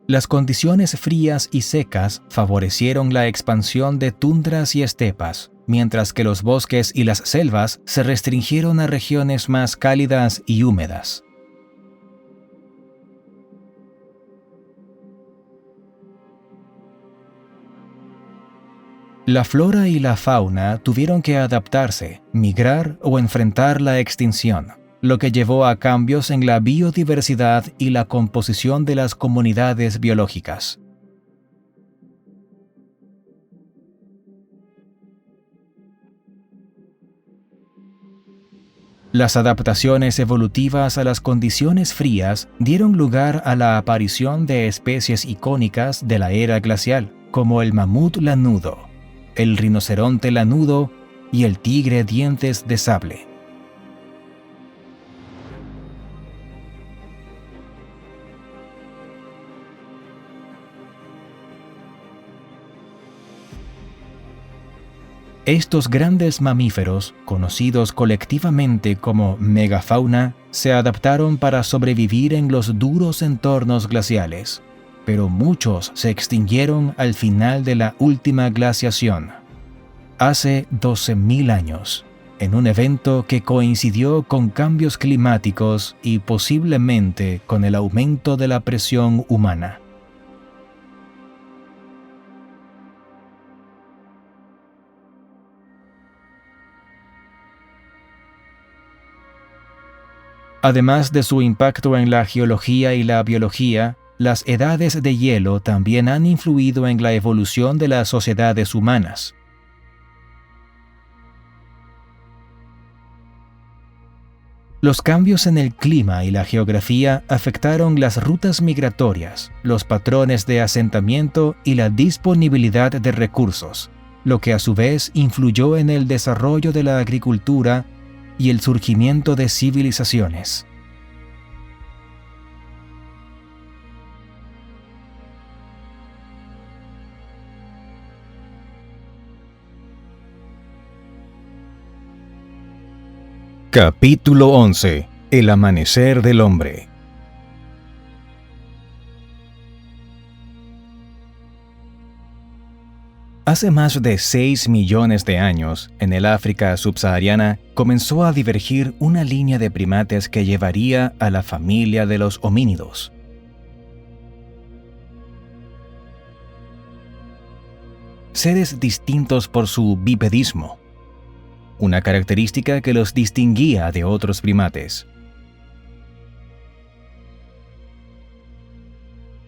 Las condiciones frías y secas favorecieron la expansión de tundras y estepas, mientras que los bosques y las selvas se restringieron a regiones más cálidas y húmedas. La flora y la fauna tuvieron que adaptarse, migrar o enfrentar la extinción, lo que llevó a cambios en la biodiversidad y la composición de las comunidades biológicas. Las adaptaciones evolutivas a las condiciones frías dieron lugar a la aparición de especies icónicas de la era glacial, como el mamut lanudo, el rinoceronte lanudo y el tigre dientes de sable. Estos grandes mamíferos, conocidos colectivamente como megafauna, se adaptaron para sobrevivir en los duros entornos glaciales, pero muchos se extinguieron al final de la última glaciación, hace 12.000 años, en un evento que coincidió con cambios climáticos y posiblemente con el aumento de la presión humana. Además de su impacto en la geología y la biología, las edades de hielo también han influido en la evolución de las sociedades humanas. Los cambios en el clima y la geografía afectaron las rutas migratorias, los patrones de asentamiento y la disponibilidad de recursos, lo que a su vez influyó en el desarrollo de la agricultura y el surgimiento de civilizaciones. Capítulo 11. El amanecer del hombre. Hace más de 6 millones de años, en el África subsahariana, comenzó a divergir una línea de primates que llevaría a la familia de los homínidos. Seres distintos por su bipedismo, una característica que los distinguía de otros primates.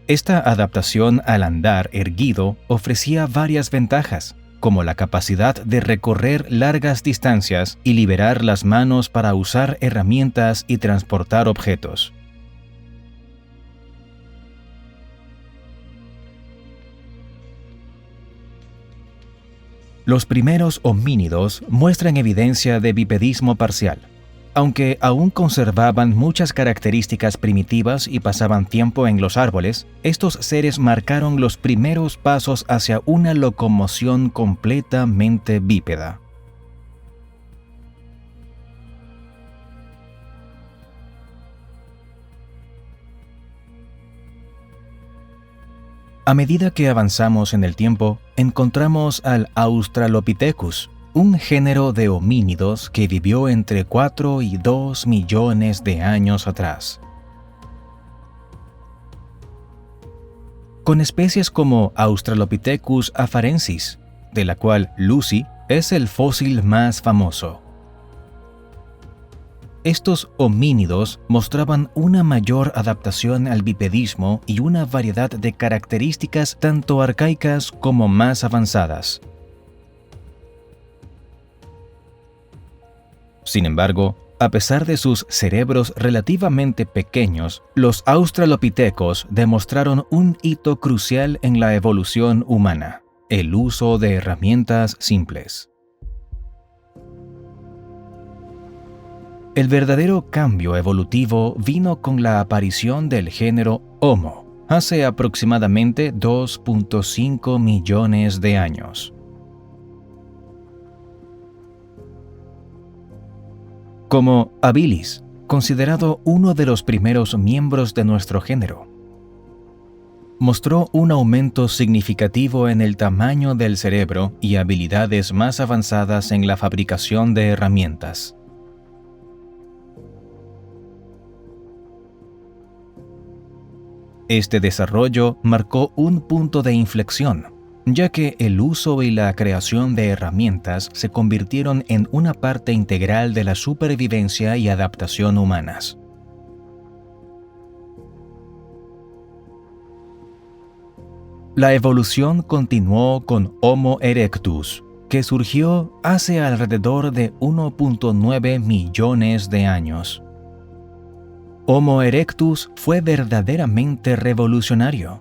Esta adaptación al andar erguido ofrecía varias ventajas, como la capacidad de recorrer largas distancias y liberar las manos para usar herramientas y transportar objetos. Los primeros homínidos muestran evidencia de bipedismo parcial. Aunque aún conservaban muchas características primitivas y pasaban tiempo en los árboles, estos seres marcaron los primeros pasos hacia una locomoción completamente bípeda. A medida que avanzamos en el tiempo, encontramos al Australopithecus, un género de homínidos que vivió entre 4 y 2 millones de años atrás. Con especies como Australopithecus afarensis, de la cual Lucy es el fósil más famoso. Estos homínidos mostraban una mayor adaptación al bipedismo y una variedad de características tanto arcaicas como más avanzadas. Sin embargo, a pesar de sus cerebros relativamente pequeños, los australopithecos demostraron un hito crucial en la evolución humana: el uso de herramientas simples. El verdadero cambio evolutivo vino con la aparición del género Homo, hace aproximadamente 2.5 millones de años. Como habilis, considerado uno de los primeros miembros de nuestro género, mostró un aumento significativo en el tamaño del cerebro y habilidades más avanzadas en la fabricación de herramientas. Este desarrollo marcó un punto de inflexión, ya que el uso y la creación de herramientas se convirtieron en una parte integral de la supervivencia y adaptación humanas. La evolución continuó con Homo erectus, que surgió hace alrededor de 1.9 millones de años. Homo erectus fue verdaderamente revolucionario,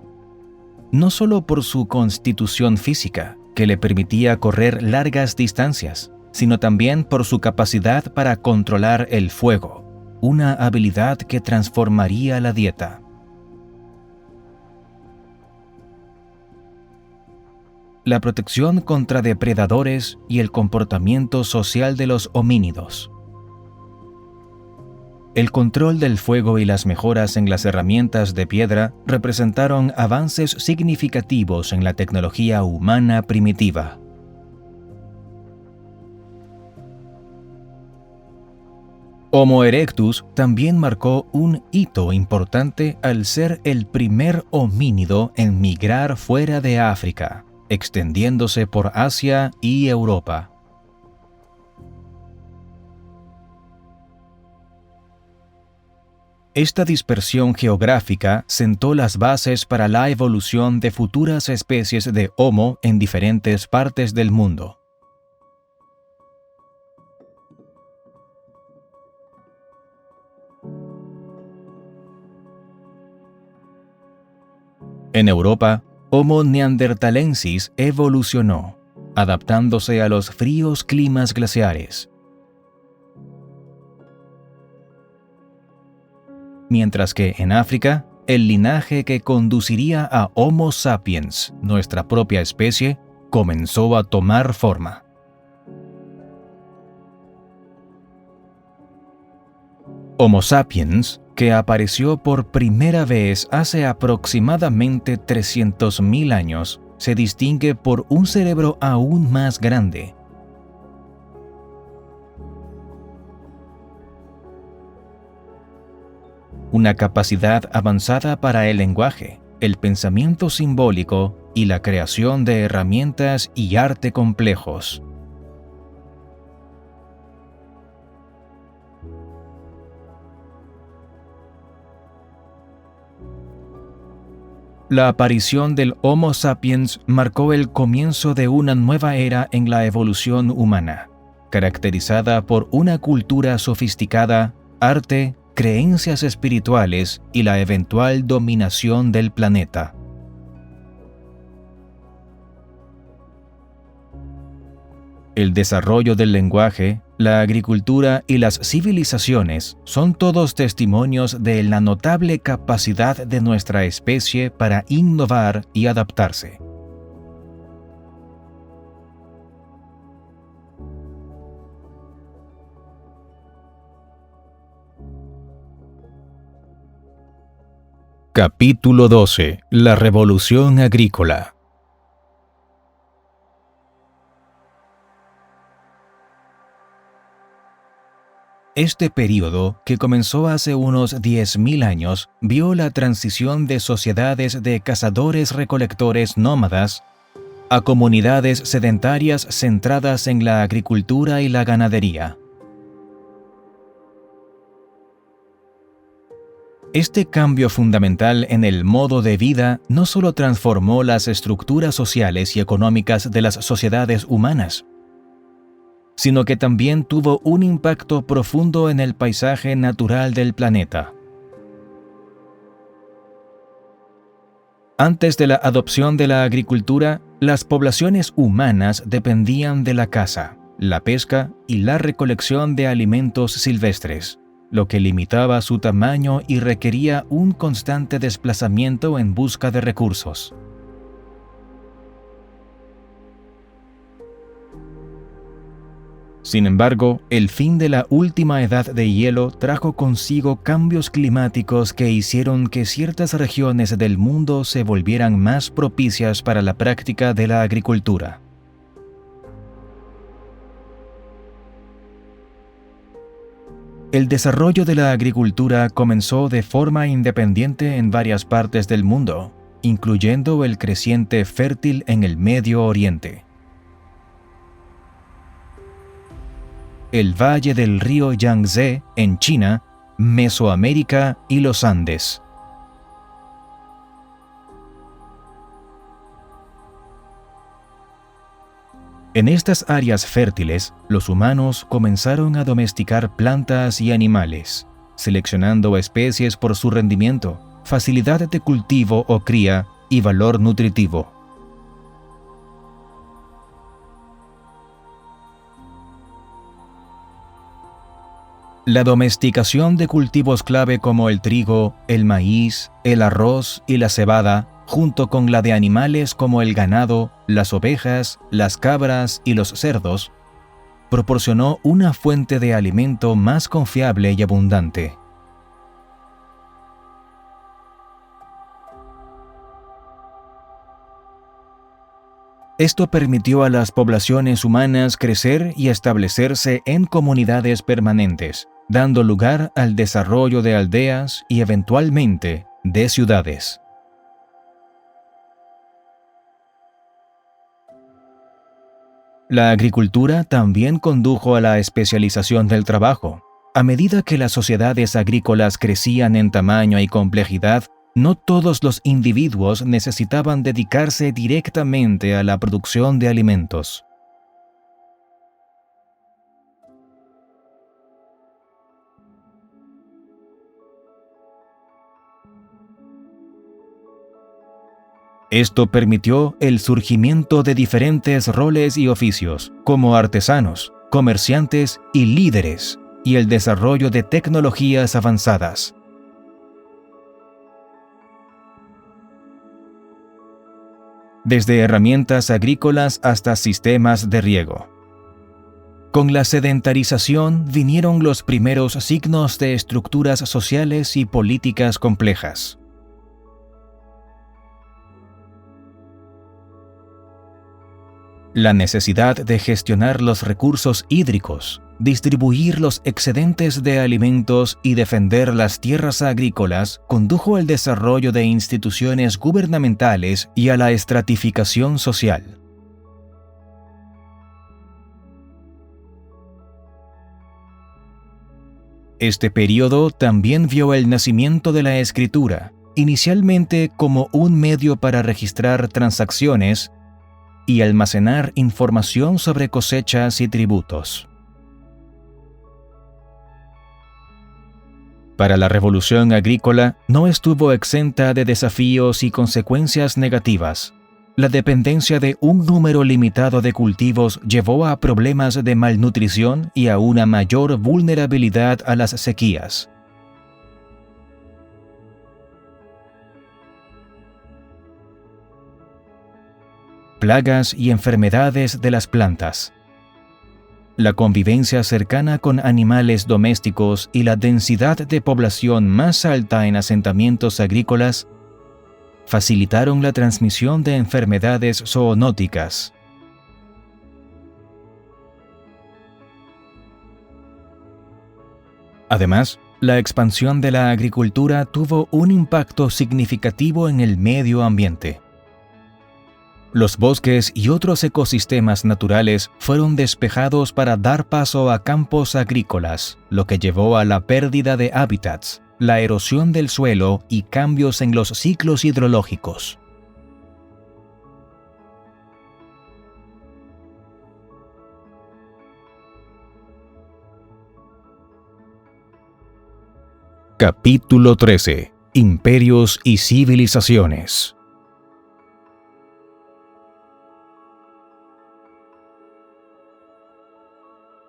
no solo por su constitución física, que le permitía correr largas distancias, sino también por su capacidad para controlar el fuego, una habilidad que transformaría la dieta. La protección contra depredadores y el comportamiento social de los homínidos. El control del fuego y las mejoras en las herramientas de piedra representaron avances significativos en la tecnología humana primitiva. Homo erectus también marcó un hito importante al ser el primer homínido en migrar fuera de África, extendiéndose por Asia y Europa. Esta dispersión geográfica sentó las bases para la evolución de futuras especies de Homo en diferentes partes del mundo. En Europa, Homo neanderthalensis evolucionó, adaptándose a los fríos climas glaciares. Mientras que en África, el linaje que conduciría a Homo sapiens, nuestra propia especie, comenzó a tomar forma. Homo sapiens, que apareció por primera vez hace aproximadamente 300.000 años, se distingue por un cerebro aún más grande. Una capacidad avanzada para el lenguaje, el pensamiento simbólico y la creación de herramientas y arte complejos. La aparición del Homo sapiens marcó el comienzo de una nueva era en la evolución humana, caracterizada por una cultura sofisticada, arte, creencias espirituales y la eventual dominación del planeta. El desarrollo del lenguaje, la agricultura y las civilizaciones son todos testimonios de la notable capacidad de nuestra especie para innovar y adaptarse. Capítulo 12. La Revolución Agrícola. Este período, que comenzó hace unos 10.000 años, vio la transición de sociedades de cazadores-recolectores nómadas a comunidades sedentarias centradas en la agricultura y la ganadería. Este cambio fundamental en el modo de vida no solo transformó las estructuras sociales y económicas de las sociedades humanas, sino que también tuvo un impacto profundo en el paisaje natural del planeta. Antes de la adopción de la agricultura, las poblaciones humanas dependían de la caza, la pesca y la recolección de alimentos silvestres, lo que limitaba su tamaño y requería un constante desplazamiento en busca de recursos. Sin embargo, el fin de la última edad de hielo trajo consigo cambios climáticos que hicieron que ciertas regiones del mundo se volvieran más propicias para la práctica de la agricultura. El desarrollo de la agricultura comenzó de forma independiente en varias partes del mundo, incluyendo el creciente fértil en el Medio Oriente. El valle del río Yangtze en China, Mesoamérica y los Andes. En estas áreas fértiles, los humanos comenzaron a domesticar plantas y animales, seleccionando especies por su rendimiento, facilidad de cultivo o cría y valor nutritivo. La domesticación de cultivos clave como el trigo, el maíz, el arroz y la cebada, junto con la de animales como el ganado, las ovejas, las cabras y los cerdos, proporcionó una fuente de alimento más confiable y abundante. Esto permitió a las poblaciones humanas crecer y establecerse en comunidades permanentes, dando lugar al desarrollo de aldeas y eventualmente de ciudades. La agricultura también condujo a la especialización del trabajo. A medida que las sociedades agrícolas crecían en tamaño y complejidad, no todos los individuos necesitaban dedicarse directamente a la producción de alimentos. Esto permitió el surgimiento de diferentes roles y oficios, como artesanos, comerciantes y líderes, y el desarrollo de tecnologías avanzadas. Desde herramientas agrícolas hasta sistemas de riego. Con la sedentarización vinieron los primeros signos de estructuras sociales y políticas complejas. La necesidad de gestionar los recursos hídricos, distribuir los excedentes de alimentos y defender las tierras agrícolas condujo al desarrollo de instituciones gubernamentales y a la estratificación social. Este período también vio el nacimiento de la escritura, inicialmente como un medio para registrar transacciones y almacenar información sobre cosechas y tributos. Para la revolución agrícola no estuvo exenta de desafíos y consecuencias negativas. La dependencia de un número limitado de cultivos llevó a problemas de malnutrición y a una mayor vulnerabilidad a las sequías. Plagas y enfermedades de las plantas. La convivencia cercana con animales domésticos y la densidad de población más alta en asentamientos agrícolas facilitaron la transmisión de enfermedades zoonóticas. Además, la expansión de la agricultura tuvo un impacto significativo en el medio ambiente. Los bosques y otros ecosistemas naturales fueron despejados para dar paso a campos agrícolas, lo que llevó a la pérdida de hábitats, la erosión del suelo y cambios en los ciclos hidrológicos. Capítulo 13. Imperios y civilizaciones.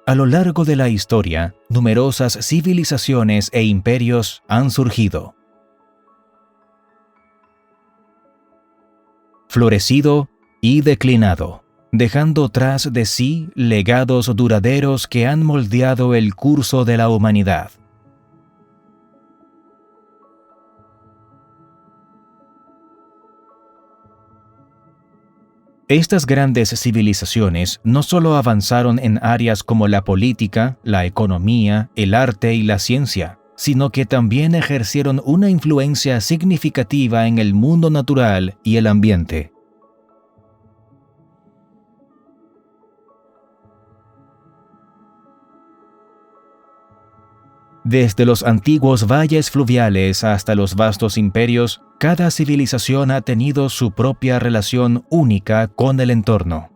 A lo largo de la historia, numerosas civilizaciones e imperios han surgido, florecido y declinado, dejando tras de sí legados duraderos que han moldeado el curso de la humanidad. Estas grandes civilizaciones no solo avanzaron en áreas como la política, la economía, el arte y la ciencia, sino que también ejercieron una influencia significativa en el mundo natural y el ambiente. Desde los antiguos valles fluviales hasta los vastos imperios, cada civilización ha tenido su propia relación única con el entorno.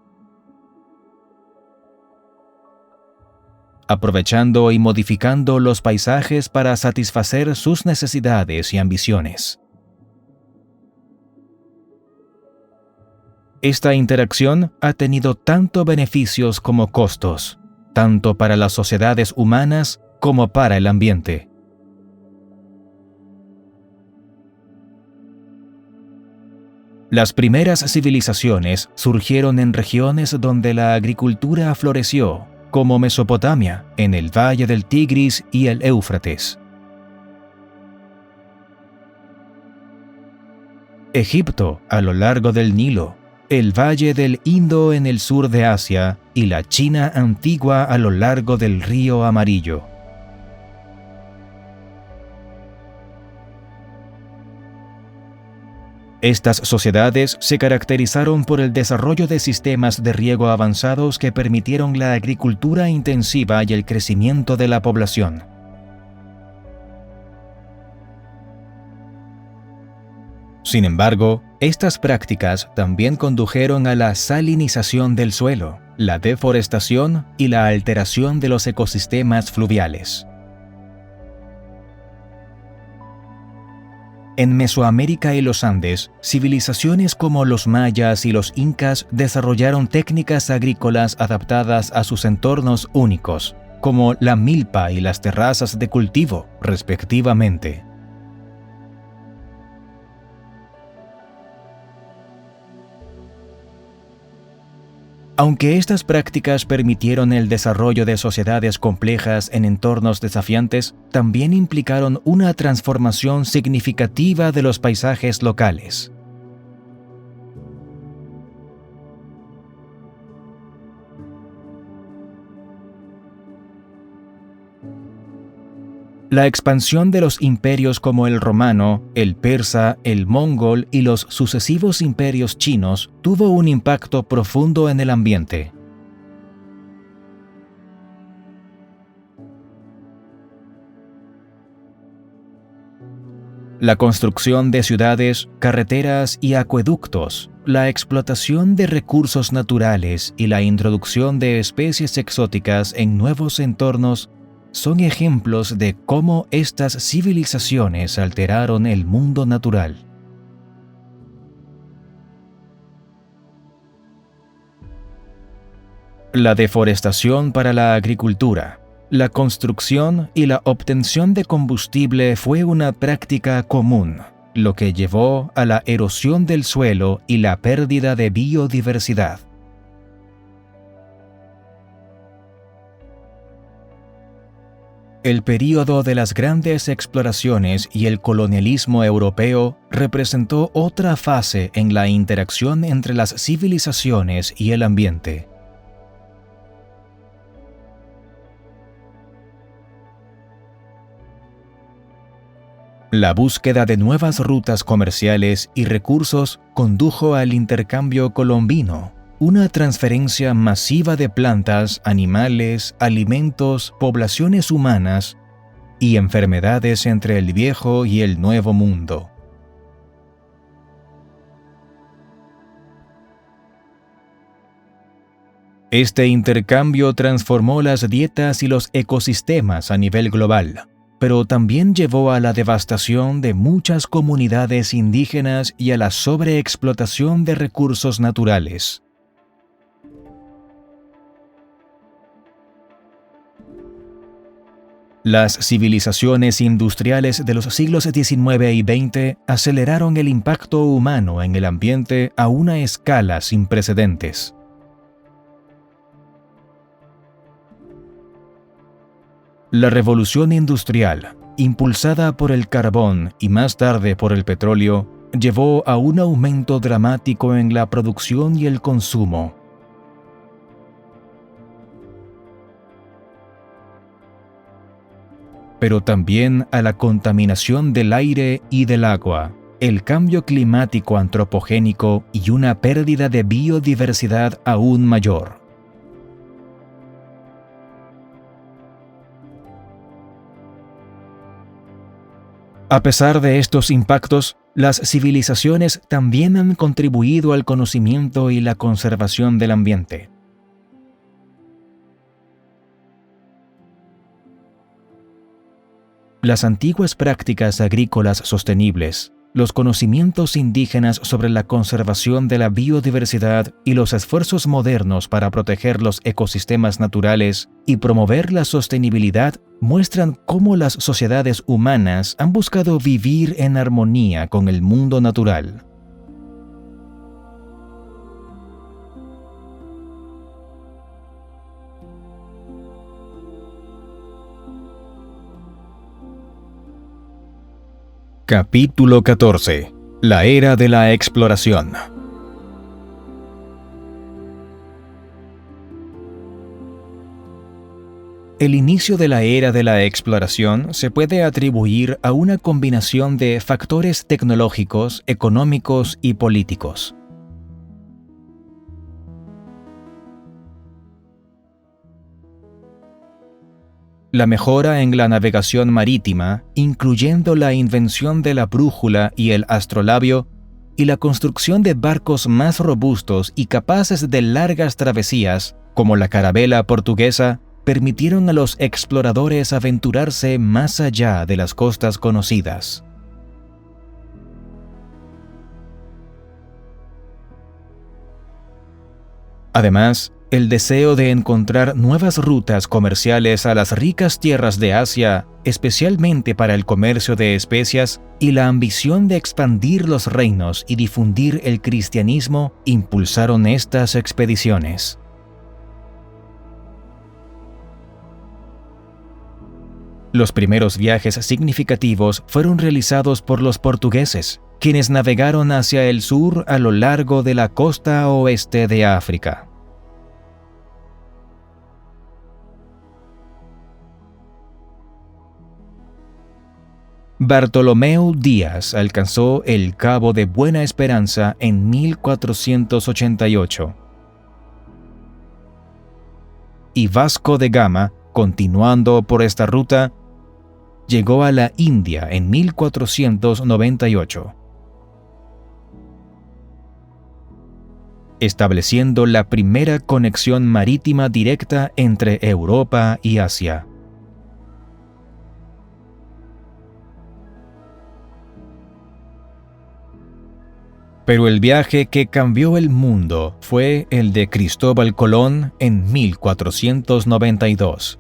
Aprovechando y modificando los paisajes para satisfacer sus necesidades y ambiciones. Esta interacción ha tenido tanto beneficios como costos, tanto para las sociedades humanas como para el ambiente. Las primeras civilizaciones surgieron en regiones donde la agricultura floreció, como Mesopotamia, en el valle del Tigris y el Éufrates. Egipto, a lo largo del Nilo, el valle del Indo en el sur de Asia y la China antigua a lo largo del río Amarillo. Estas sociedades se caracterizaron por el desarrollo de sistemas de riego avanzados que permitieron la agricultura intensiva y el crecimiento de la población. Sin embargo, estas prácticas también condujeron a la salinización del suelo, la deforestación y la alteración de los ecosistemas fluviales. En Mesoamérica y los Andes, civilizaciones como los mayas y los incas desarrollaron técnicas agrícolas adaptadas a sus entornos únicos, como la milpa y las terrazas de cultivo, respectivamente. Aunque estas prácticas permitieron el desarrollo de sociedades complejas en entornos desafiantes, también implicaron una transformación significativa de los paisajes locales. La expansión de los imperios como el romano, el persa, el mongol y los sucesivos imperios chinos tuvo un impacto profundo en el ambiente. La construcción de ciudades, carreteras y acueductos, la explotación de recursos naturales y la introducción de especies exóticas en nuevos entornos son ejemplos de cómo estas civilizaciones alteraron el mundo natural. La deforestación para la agricultura, la construcción y la obtención de combustible fue una práctica común, lo que llevó a la erosión del suelo y la pérdida de biodiversidad. El período de las grandes exploraciones y el colonialismo europeo representó otra fase en la interacción entre las civilizaciones y el ambiente. La búsqueda de nuevas rutas comerciales y recursos condujo al intercambio colombino, una transferencia masiva de plantas, animales, alimentos, poblaciones humanas y enfermedades entre el viejo y el nuevo mundo. Este intercambio transformó las dietas y los ecosistemas a nivel global, pero también llevó a la devastación de muchas comunidades indígenas y a la sobreexplotación de recursos naturales. Las civilizaciones industriales de los siglos XIX y XX aceleraron el impacto humano en el ambiente a una escala sin precedentes. La revolución industrial, impulsada por el carbón y más tarde por el petróleo, llevó a un aumento dramático en la producción y el consumo. Pero también a la contaminación del aire y del agua, el cambio climático antropogénico y una pérdida de biodiversidad aún mayor. A pesar de estos impactos, las civilizaciones también han contribuido al conocimiento y la conservación del ambiente. Las antiguas prácticas agrícolas sostenibles, los conocimientos indígenas sobre la conservación de la biodiversidad y los esfuerzos modernos para proteger los ecosistemas naturales y promover la sostenibilidad muestran cómo las sociedades humanas han buscado vivir en armonía con el mundo natural. Capítulo 14. La era de la exploración. El inicio de la era de la exploración se puede atribuir a una combinación de factores tecnológicos, económicos y políticos. La mejora en la navegación marítima, incluyendo la invención de la brújula y el astrolabio, y la construcción de barcos más robustos y capaces de largas travesías, como la carabela portuguesa, permitieron a los exploradores aventurarse más allá de las costas conocidas. Además, el deseo de encontrar nuevas rutas comerciales a las ricas tierras de Asia, especialmente para el comercio de especias, y la ambición de expandir los reinos y difundir el cristianismo impulsaron estas expediciones. Los primeros viajes significativos fueron realizados por los portugueses, quienes navegaron hacia el sur a lo largo de la costa oeste de África. Bartolomeu Díaz alcanzó el Cabo de Buena Esperanza en 1488. Y Vasco de Gama, continuando por esta ruta, llegó a la India en 1498, estableciendo la primera conexión marítima directa entre Europa y Asia. Pero el viaje que cambió el mundo fue el de Cristóbal Colón en 1492.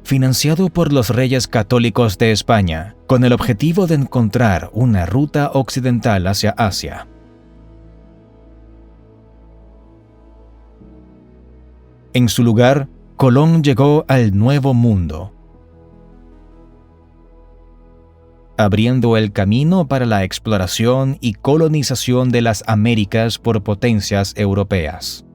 Financiado por los reyes católicos de España, con el objetivo de encontrar una ruta occidental hacia Asia. En su lugar, Colón llegó al Nuevo Mundo, abriendo el camino para la exploración y colonización de las Américas por potencias europeas.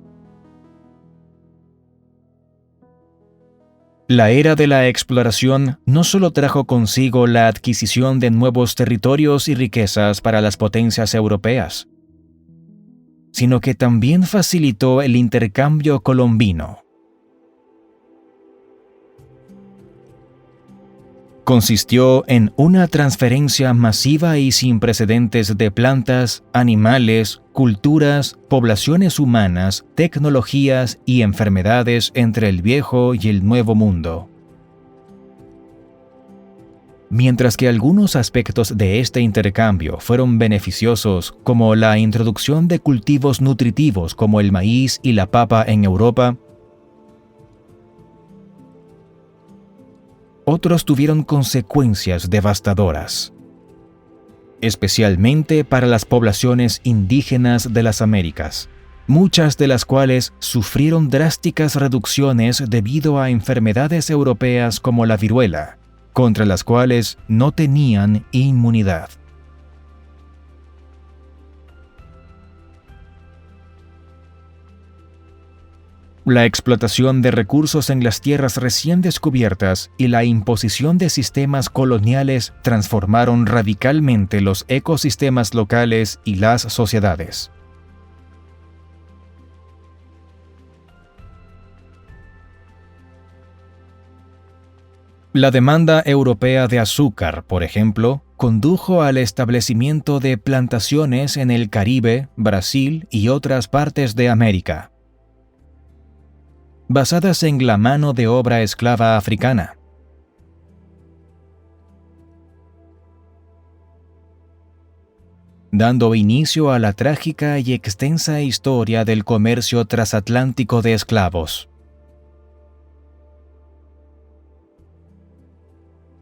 La era de la exploración no solo trajo consigo la adquisición de nuevos territorios y riquezas para las potencias europeas, sino que también facilitó el intercambio colombino. Consistió en una transferencia masiva y sin precedentes de plantas, animales, culturas, poblaciones humanas, tecnologías y enfermedades entre el Viejo y el Nuevo Mundo. Mientras que algunos aspectos de este intercambio fueron beneficiosos, como la introducción de cultivos nutritivos como el maíz y la papa en Europa, otros tuvieron consecuencias devastadoras, especialmente para las poblaciones indígenas de las Américas, muchas de las cuales sufrieron drásticas reducciones debido a enfermedades europeas como la viruela, contra las cuales no tenían inmunidad. La explotación de recursos en las tierras recién descubiertas y la imposición de sistemas coloniales transformaron radicalmente los ecosistemas locales y las sociedades. La demanda europea de azúcar, por ejemplo, condujo al establecimiento de plantaciones en el Caribe, Brasil y otras partes de América, basadas en la mano de obra esclava africana. dando inicio a la trágica y extensa historia del comercio transatlántico de esclavos.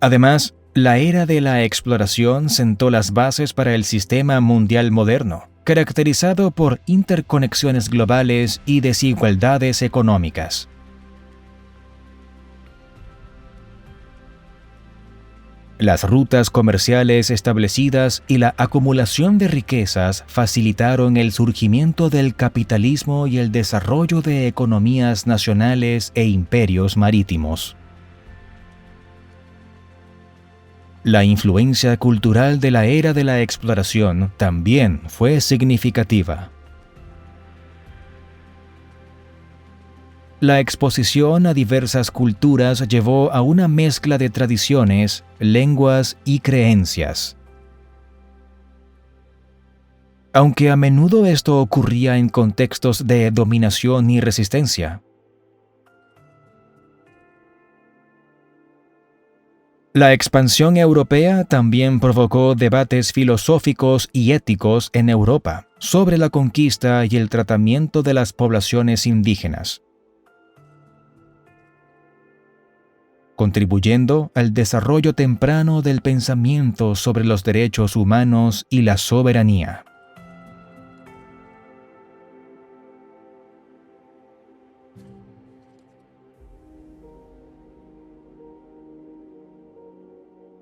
Además, la era de la exploración sentó las bases para el sistema mundial moderno, caracterizado por interconexiones globales y desigualdades económicas. Las rutas comerciales establecidas y la acumulación de riquezas facilitaron el surgimiento del capitalismo y el desarrollo de economías nacionales e imperios marítimos. La influencia cultural de la era de la exploración también fue significativa. La exposición a diversas culturas llevó a una mezcla de tradiciones, lenguas y creencias. Aunque a menudo esto ocurría en contextos de dominación y resistencia. La expansión europea también provocó debates filosóficos y éticos en Europa sobre la conquista y el tratamiento de las poblaciones indígenas, contribuyendo al desarrollo temprano del pensamiento sobre los derechos humanos y la soberanía.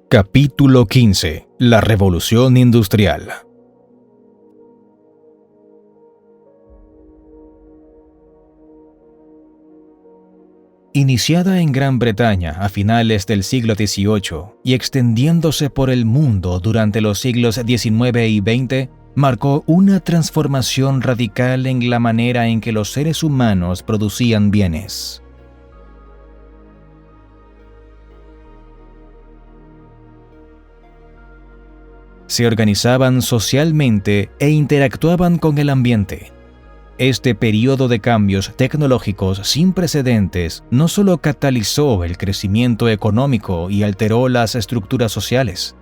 Capítulo 15. La Revolución Industrial. Iniciada en Gran Bretaña a finales del siglo XVIII y extendiéndose por el mundo durante los siglos XIX y XX, marcó una transformación radical en la manera en que los seres humanos producían bienes. Se organizaban socialmente e interactuaban con el ambiente. Este periodo de cambios tecnológicos sin precedentes no solo catalizó el crecimiento económico y alteró las estructuras sociales,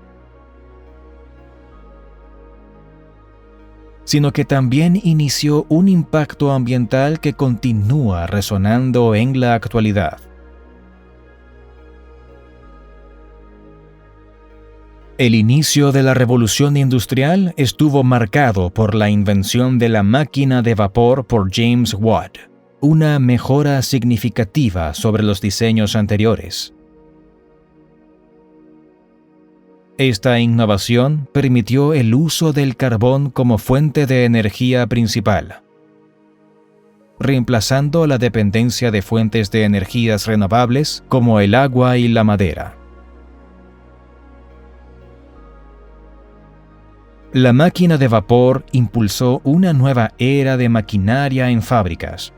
sino que también inició un impacto ambiental que continúa resonando en la actualidad. El inicio de la revolución industrial estuvo marcado por la invención de la máquina de vapor por James Watt, una mejora significativa sobre los diseños anteriores. Esta innovación permitió el uso del carbón como fuente de energía principal, reemplazando la dependencia de fuentes de energías renovables como el agua y la madera. La máquina de vapor impulsó una nueva era de maquinaria en fábricas,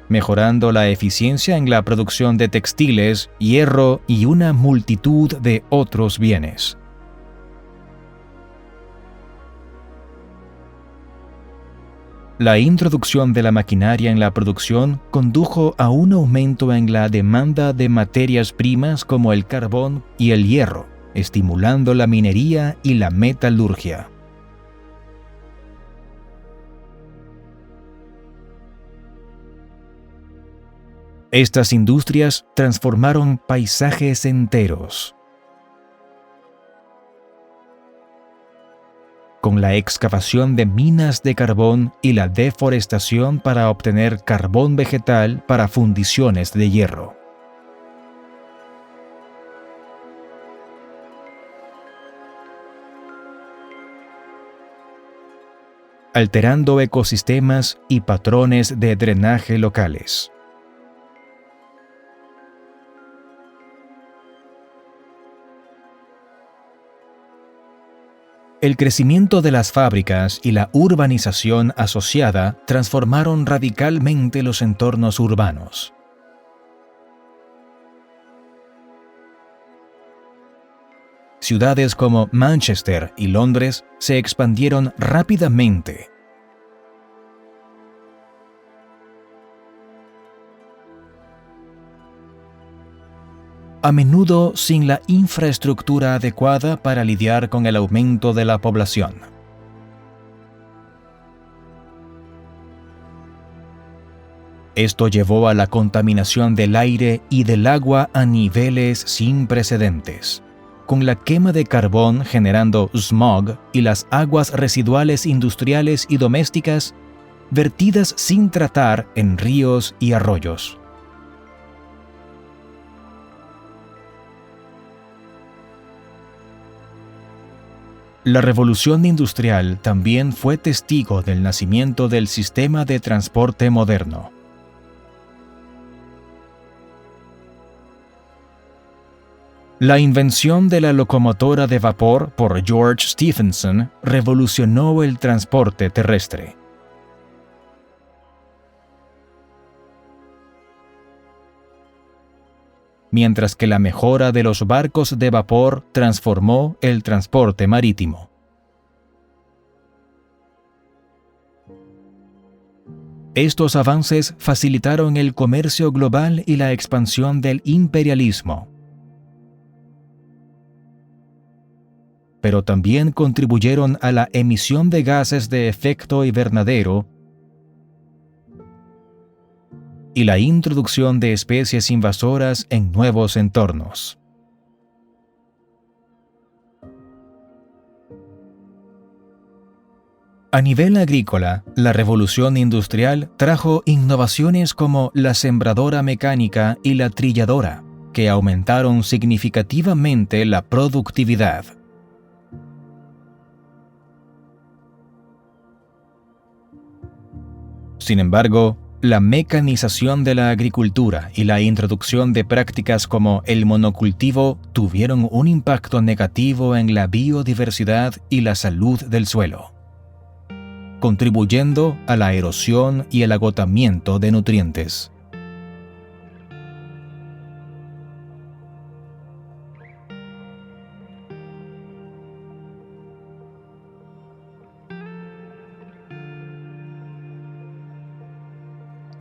mejorando la eficiencia en la producción de textiles, hierro y una multitud de otros bienes. La introducción de la maquinaria en la producción condujo a un aumento en la demanda de materias primas como el carbón y el hierro, estimulando la minería y la metalurgia. Estas industrias transformaron paisajes enteros. Con la excavación de minas de carbón y la deforestación para obtener carbón vegetal para fundiciones de hierro. Alterando ecosistemas y patrones de drenaje locales. El crecimiento de las fábricas y la urbanización asociada transformaron radicalmente los entornos urbanos. Ciudades como Manchester y Londres se expandieron rápidamente. a menudo sin la infraestructura adecuada para lidiar con el aumento de la población. Esto llevó a la contaminación del aire y del agua a niveles sin precedentes, con la quema de carbón generando smog y las aguas residuales industriales y domésticas vertidas sin tratar en ríos y arroyos. La revolución industrial también fue testigo del nacimiento del sistema de transporte moderno. La invención de la locomotora de vapor por George Stephenson revolucionó el transporte terrestre. Mientras que la mejora de los barcos de vapor transformó el transporte marítimo. Estos avances facilitaron el comercio global y la expansión del imperialismo. Pero también contribuyeron a la emisión de gases de efecto invernadero y la introducción de especies invasoras en nuevos entornos. A nivel agrícola, la revolución industrial trajo innovaciones como la sembradora mecánica y la trilladora, que aumentaron significativamente la productividad. Sin embargo, la mecanización de la agricultura y la introducción de prácticas como el monocultivo tuvieron un impacto negativo en la biodiversidad y la salud del suelo, contribuyendo a la erosión y el agotamiento de nutrientes.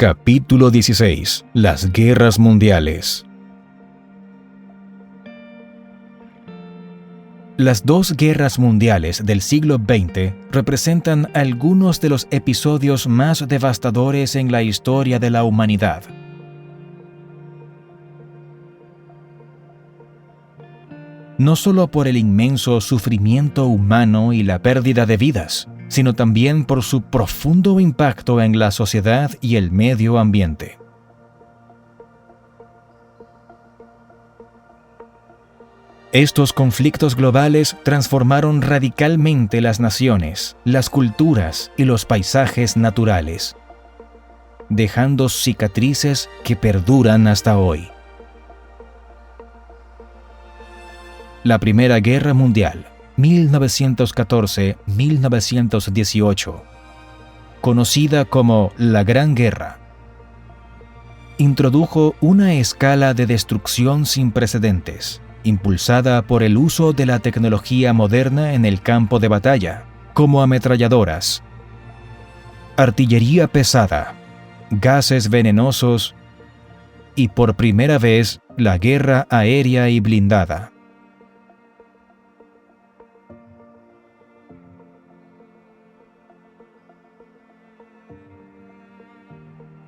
Capítulo 16. Las guerras mundiales. Las dos guerras mundiales del siglo XX representan algunos de los episodios más devastadores en la historia de la humanidad. No solo por el inmenso sufrimiento humano y la pérdida de vidas, sino también por su profundo impacto en la sociedad y el medio ambiente. Estos conflictos globales transformaron radicalmente las naciones, las culturas y los paisajes naturales, dejando cicatrices que perduran hasta hoy. La Primera Guerra Mundial, 1914-1918, conocida como la Gran Guerra, introdujo una escala de destrucción sin precedentes, impulsada por el uso de la tecnología moderna en el campo de batalla, como ametralladoras, artillería pesada, gases venenosos y, por primera vez, la guerra aérea y blindada.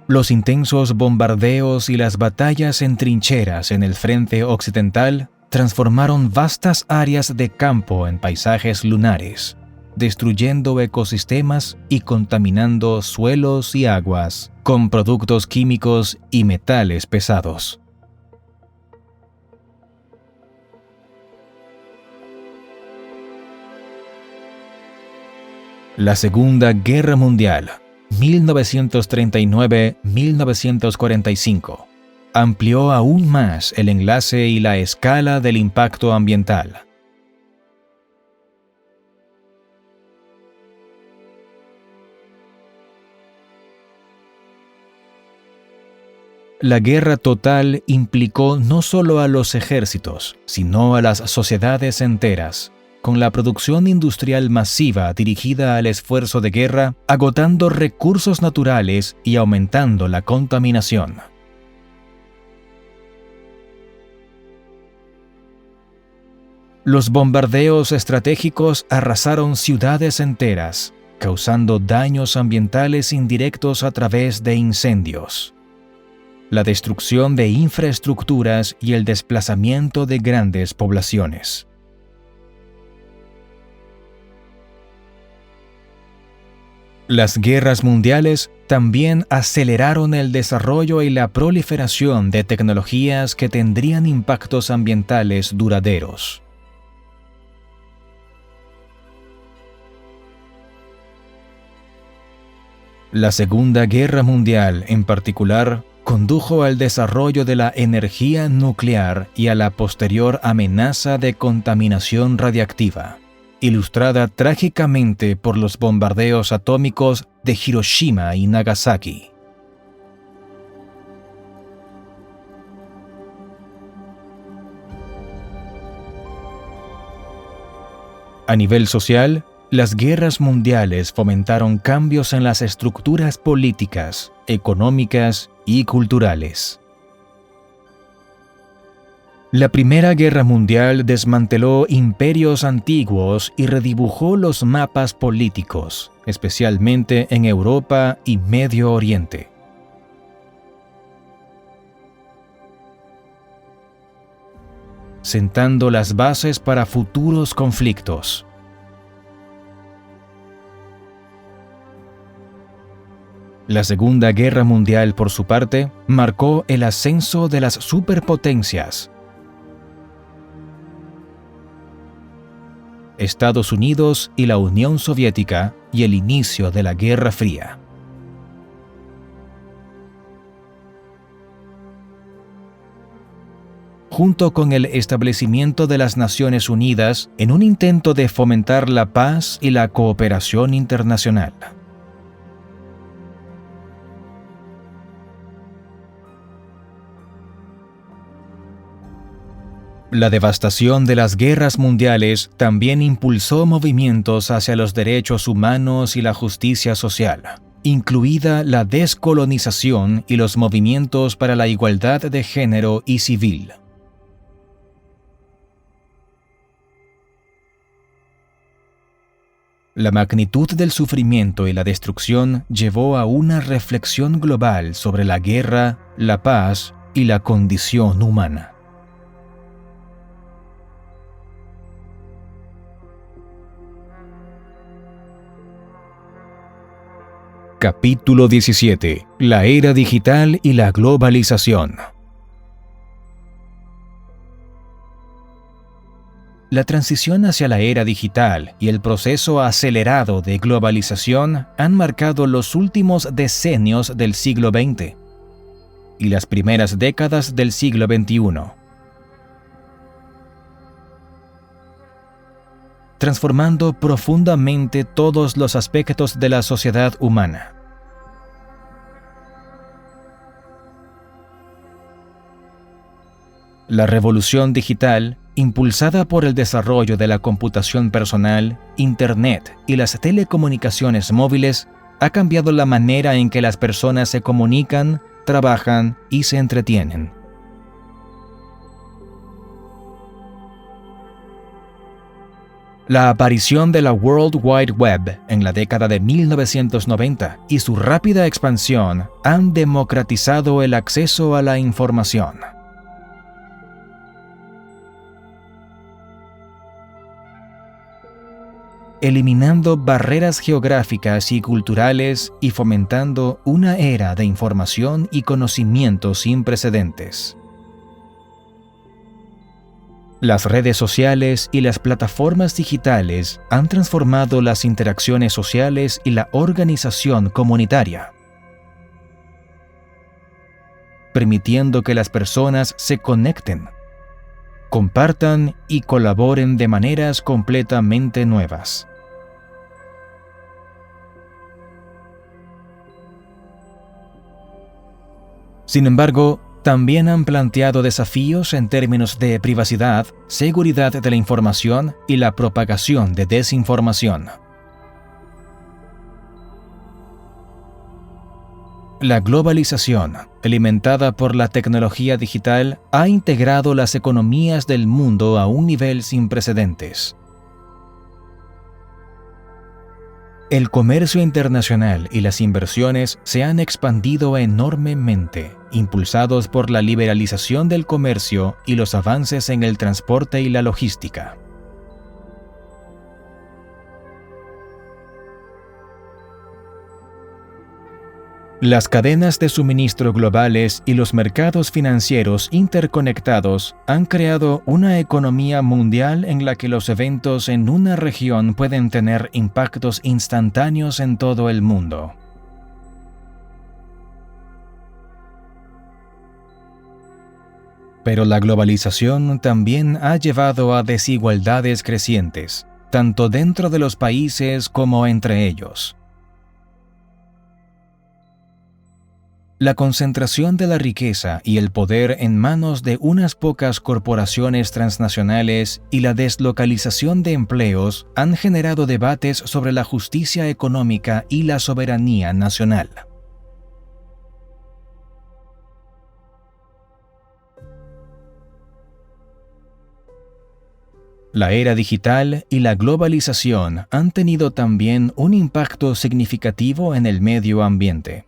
Los intensos bombardeos y las batallas en trincheras en el frente occidental transformaron vastas áreas de campo en paisajes lunares, destruyendo ecosistemas y contaminando suelos y aguas con productos químicos y metales pesados. La Segunda Guerra Mundial, 1939-1945, amplió aún más el enlace y la escala del impacto ambiental. La guerra total implicó no solo a los ejércitos, sino a las sociedades enteras, con la producción industrial masiva dirigida al esfuerzo de guerra, agotando recursos naturales y aumentando la contaminación. Los bombardeos estratégicos arrasaron ciudades enteras, causando daños ambientales indirectos a través de incendios. La destrucción de infraestructuras y el desplazamiento de grandes poblaciones. Las guerras mundiales también aceleraron el desarrollo y la proliferación de tecnologías que tendrían impactos ambientales duraderos. La Segunda Guerra Mundial, en particular, condujo al desarrollo de la energía nuclear y a la posterior amenaza de contaminación radiactiva, ilustrada trágicamente por los bombardeos atómicos de Hiroshima y Nagasaki. A nivel social, las guerras mundiales fomentaron cambios en las estructuras políticas, económicas y culturales. La Primera Guerra Mundial desmanteló imperios antiguos y redibujó los mapas políticos, especialmente en Europa y Medio Oriente. Sentando las bases para futuros conflictos. La Segunda Guerra Mundial, por su parte, marcó el ascenso de las superpotencias. Estados Unidos y la Unión Soviética y el inicio de la Guerra Fría. Junto con el establecimiento de las Naciones Unidas en un intento de fomentar la paz y la cooperación internacional. La devastación de las guerras mundiales también impulsó movimientos hacia los derechos humanos y la justicia social, incluida la descolonización y los movimientos para la igualdad de género y civil. La magnitud del sufrimiento y la destrucción llevó a una reflexión global sobre la guerra, la paz y la condición humana. Capítulo 17. La era digital y la globalización. La transición hacia la era digital y el proceso acelerado de globalización han marcado los últimos decenios del siglo XX y las primeras décadas del siglo XXI, transformando profundamente todos los aspectos de la sociedad humana. La revolución digital, impulsada por el desarrollo de la computación personal, Internet y las telecomunicaciones móviles, ha cambiado la manera en que las personas se comunican, trabajan y se entretienen. La aparición de la World Wide Web en la década de 1990 y su rápida expansión han democratizado el acceso a la información. Eliminando barreras geográficas y culturales y fomentando una era de información y conocimiento sin precedentes. Las redes sociales y las plataformas digitales han transformado las interacciones sociales y la organización comunitaria, permitiendo que las personas se conecten, compartan y colaboren de maneras completamente nuevas. Sin embargo, también han planteado desafíos en términos de privacidad, seguridad de la información y la propagación de desinformación. La globalización, alimentada por la tecnología digital, ha integrado las economías del mundo a un nivel sin precedentes. El comercio internacional y las inversiones se han expandido enormemente, impulsados por la liberalización del comercio y los avances en el transporte y la logística. Las cadenas de suministro globales y los mercados financieros interconectados han creado una economía mundial en la que los eventos en una región pueden tener impactos instantáneos en todo el mundo. Pero la globalización también ha llevado a desigualdades crecientes, tanto dentro de los países como entre ellos. La concentración de la riqueza y el poder en manos de unas pocas corporaciones transnacionales y la deslocalización de empleos han generado debates sobre la justicia económica y la soberanía nacional. La era digital y la globalización han tenido también un impacto significativo en el medio ambiente.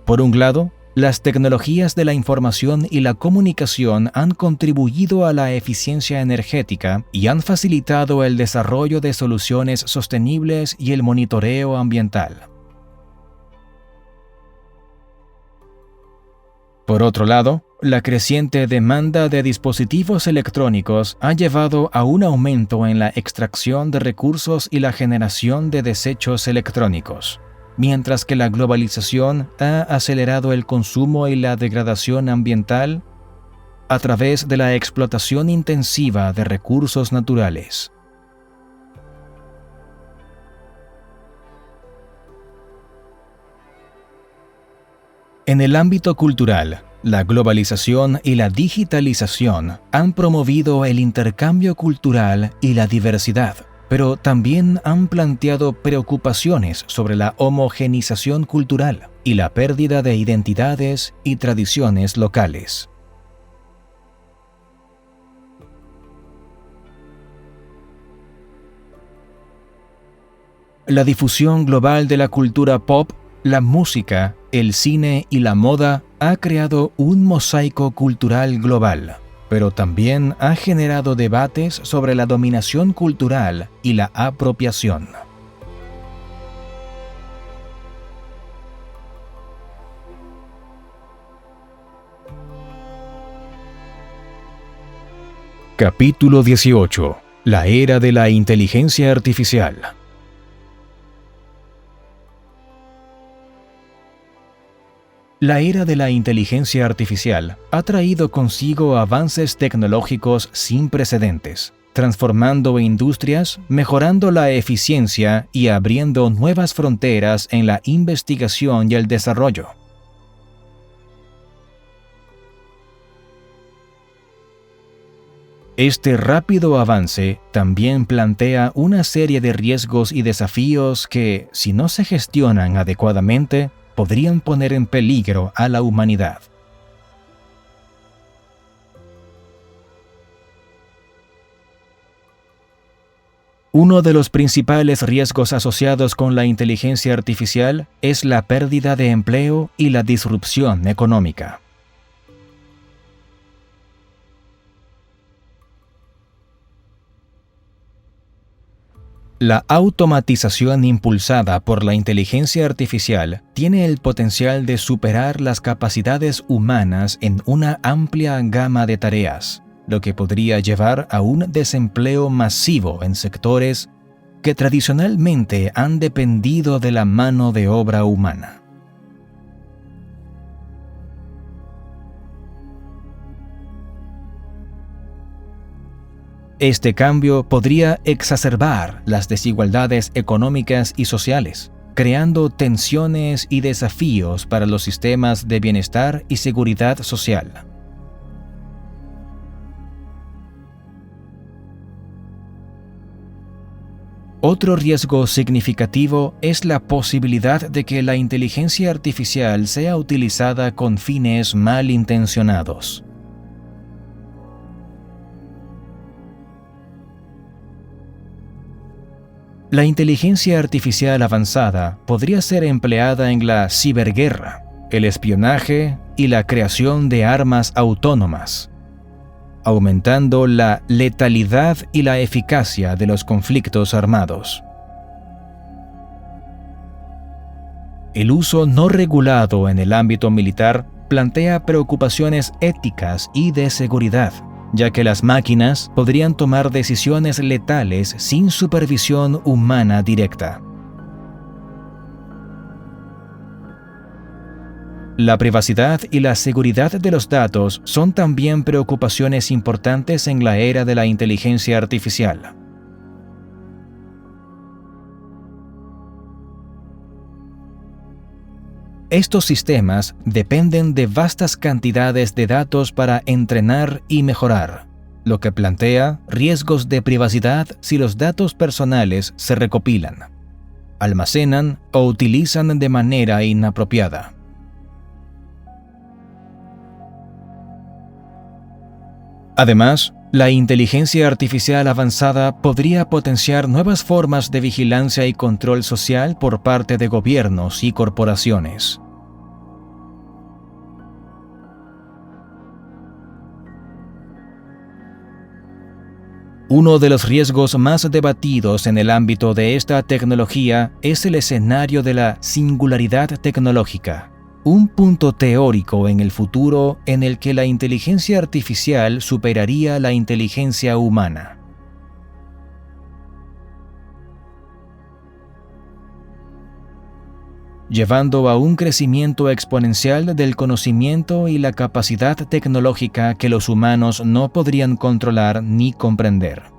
Por un lado, las tecnologías de la información y la comunicación han contribuido a la eficiencia energética y han facilitado el desarrollo de soluciones sostenibles y el monitoreo ambiental. Por otro lado, la creciente demanda de dispositivos electrónicos ha llevado a un aumento en la extracción de recursos y la generación de desechos electrónicos, mientras que la globalización ha acelerado el consumo y la degradación ambiental a través de la explotación intensiva de recursos naturales. En el ámbito cultural, la globalización y la digitalización han promovido el intercambio cultural y la diversidad, pero también han planteado preocupaciones sobre la homogenización cultural y la pérdida de identidades y tradiciones locales. La difusión global de la cultura pop, la música, el cine y la moda ha creado un mosaico cultural global, pero también ha generado debates sobre la dominación cultural y la apropiación. Capítulo 18. La era de la inteligencia artificial. La era de la inteligencia artificial ha traído consigo avances tecnológicos sin precedentes, transformando industrias, mejorando la eficiencia y abriendo nuevas fronteras en la investigación y el desarrollo. Este rápido avance también plantea una serie de riesgos y desafíos que, si no se gestionan adecuadamente, podrían poner en peligro a la humanidad. Uno de los principales riesgos asociados con la inteligencia artificial es la pérdida de empleo y la disrupción económica. La automatización impulsada por la inteligencia artificial tiene el potencial de superar las capacidades humanas en una amplia gama de tareas, lo que podría llevar a un desempleo masivo en sectores que tradicionalmente han dependido de la mano de obra humana. Este cambio podría exacerbar las desigualdades económicas y sociales, creando tensiones y desafíos para los sistemas de bienestar y seguridad social. Otro riesgo significativo es la posibilidad de que la inteligencia artificial sea utilizada con fines malintencionados. La inteligencia artificial avanzada podría ser empleada en la ciberguerra, el espionaje y la creación de armas autónomas, aumentando la letalidad y la eficacia de los conflictos armados. El uso no regulado en el ámbito militar plantea preocupaciones éticas y de seguridad, ya que las máquinas podrían tomar decisiones letales sin supervisión humana directa. La privacidad y la seguridad de los datos son también preocupaciones importantes en la era de la inteligencia artificial. Estos sistemas dependen de vastas cantidades de datos para entrenar y mejorar, lo que plantea riesgos de privacidad si los datos personales se recopilan, almacenan o utilizan de manera inapropiada. Además, la inteligencia artificial avanzada podría potenciar nuevas formas de vigilancia y control social por parte de gobiernos y corporaciones. Uno de los riesgos más debatidos en el ámbito de esta tecnología es el escenario de la singularidad tecnológica, un punto teórico en el futuro en el que la inteligencia artificial superaría la inteligencia humana. Llevando a un crecimiento exponencial del conocimiento y la capacidad tecnológica que los humanos no podrían controlar ni comprender.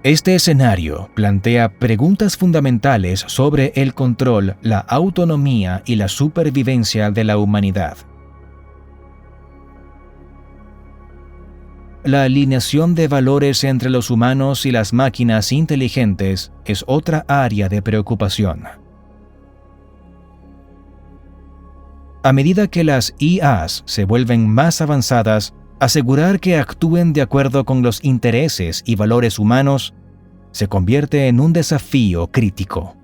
Este escenario plantea preguntas fundamentales sobre el control, la autonomía y la supervivencia de la humanidad. La alineación de valores entre los humanos y las máquinas inteligentes es otra área de preocupación. A medida que las IAs se vuelven más avanzadas, asegurar que actúen de acuerdo con los intereses y valores humanos se convierte en un desafío crítico.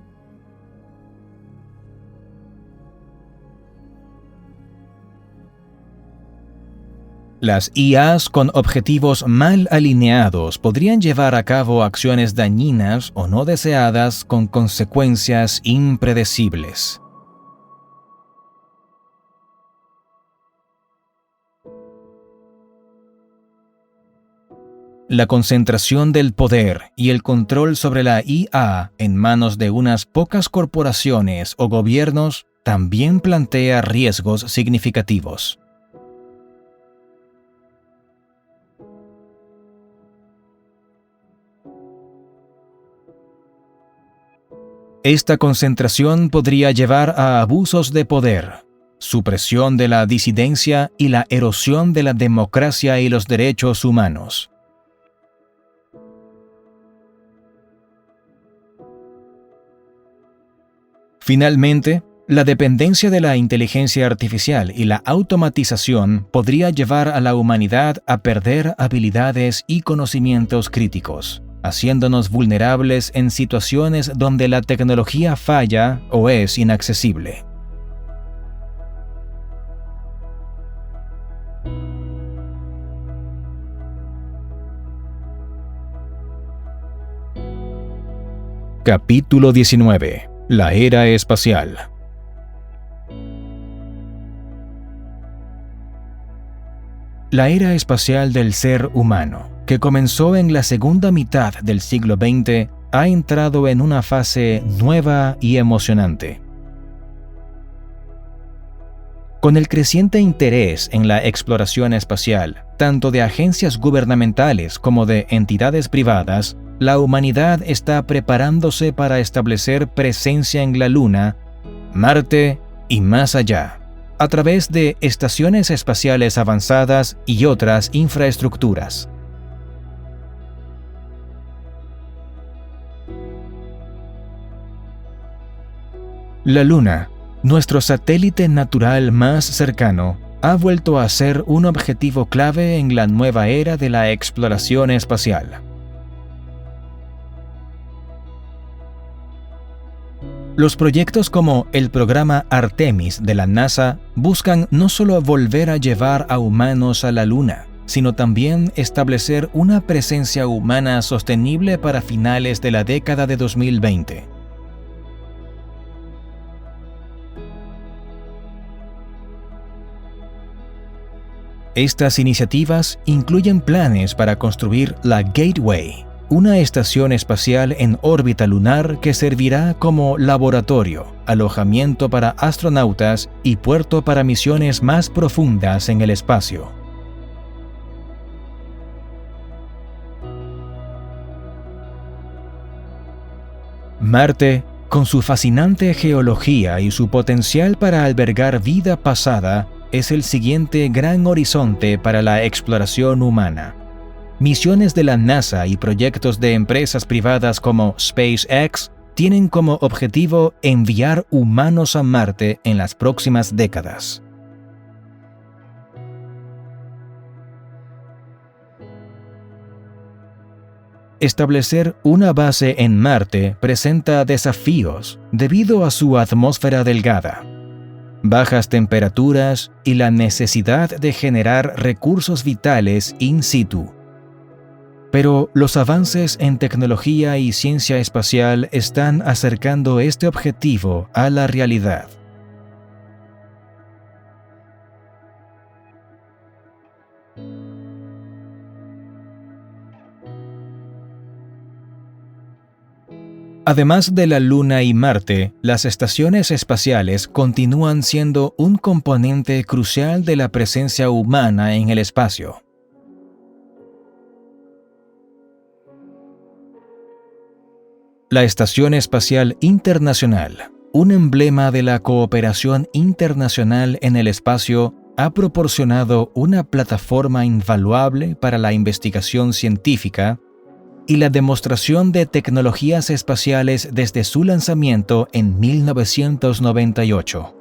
Las IAs con objetivos mal alineados podrían llevar a cabo acciones dañinas o no deseadas con consecuencias impredecibles. La concentración del poder y el control sobre la IA en manos de unas pocas corporaciones o gobiernos también plantea riesgos significativos. Esta concentración podría llevar a abusos de poder, supresión de la disidencia y la erosión de la democracia y los derechos humanos. Finalmente, la dependencia de la inteligencia artificial y la automatización podría llevar a la humanidad a perder habilidades y conocimientos críticos, haciéndonos vulnerables en situaciones donde la tecnología falla o es inaccesible. Capítulo 19. La era espacial. La era espacial del ser humano, que comenzó en la segunda mitad del siglo XX, ha entrado en una fase nueva y emocionante. Con el creciente interés en la exploración espacial, tanto de agencias gubernamentales como de entidades privadas, la humanidad está preparándose para establecer presencia en la Luna, Marte y más allá, a través de estaciones espaciales avanzadas y otras infraestructuras. La Luna, nuestro satélite natural más cercano, ha vuelto a ser un objetivo clave en la nueva era de la exploración espacial. Los proyectos como el programa Artemis de la NASA buscan no solo volver a llevar a humanos a la Luna, sino también establecer una presencia humana sostenible para finales de la década de 2020. Estas iniciativas incluyen planes para construir la Gateway, una estación espacial en órbita lunar que servirá como laboratorio, alojamiento para astronautas y puerto para misiones más profundas en el espacio. Marte, con su fascinante geología y su potencial para albergar vida pasada, es el siguiente gran horizonte para la exploración humana. Misiones de la NASA y proyectos de empresas privadas como SpaceX tienen como objetivo enviar humanos a Marte en las próximas décadas. Establecer una base en Marte presenta desafíos debido a su atmósfera delgada, bajas temperaturas y la necesidad de generar recursos vitales in situ. Pero los avances en tecnología y ciencia espacial están acercando este objetivo a la realidad. Además de la Luna y Marte, las estaciones espaciales continúan siendo un componente crucial de la presencia humana en el espacio. La Estación Espacial Internacional, un emblema de la cooperación internacional en el espacio, ha proporcionado una plataforma invaluable para la investigación científica y la demostración de tecnologías espaciales desde su lanzamiento en 1998.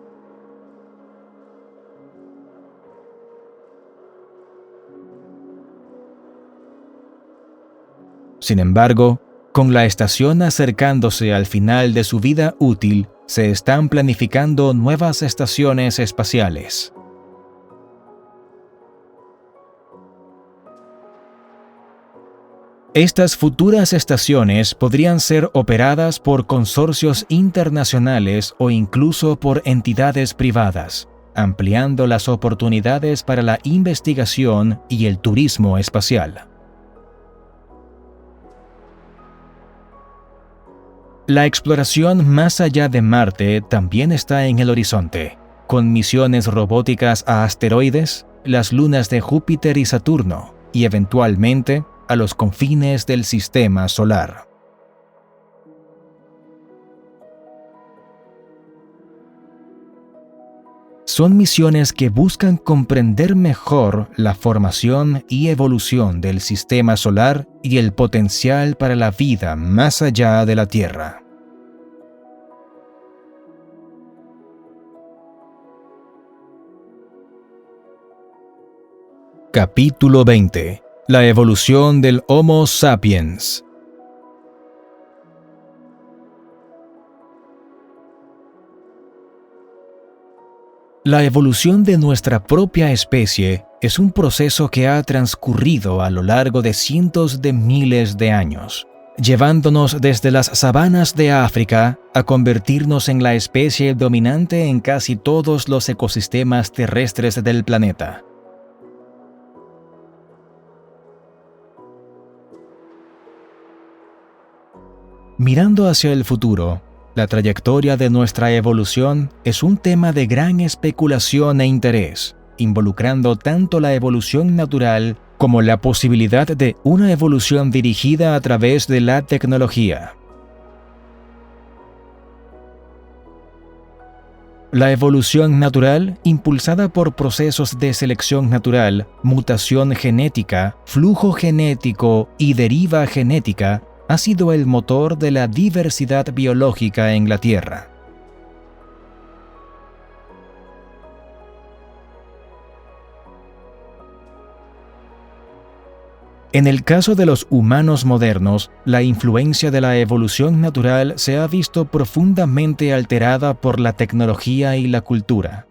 Sin embargo, con la estación acercándose al final de su vida útil, se están planificando nuevas estaciones espaciales. Estas futuras estaciones podrían ser operadas por consorcios internacionales o incluso por entidades privadas, ampliando las oportunidades para la investigación y el turismo espacial. La exploración más allá de Marte también está en el horizonte, con misiones robóticas a asteroides, las lunas de Júpiter y Saturno, y eventualmente a los confines del sistema solar. Son misiones que buscan comprender mejor la formación y evolución del sistema solar y el potencial para la vida más allá de la Tierra. Capítulo 20. La evolución del Homo sapiens. La evolución de nuestra propia especie es un proceso que ha transcurrido a lo largo de cientos de miles de años, llevándonos desde las sabanas de África a convertirnos en la especie dominante en casi todos los ecosistemas terrestres del planeta. Mirando hacia el futuro, la trayectoria de nuestra evolución es un tema de gran especulación e interés, involucrando tanto la evolución natural como la posibilidad de una evolución dirigida a través de la tecnología. La evolución natural, impulsada por procesos de selección natural, mutación genética, flujo genético y deriva genética, ha sido el motor de la diversidad biológica en la Tierra. En el caso de los humanos modernos, la influencia de la evolución natural se ha visto profundamente alterada por la tecnología y la cultura.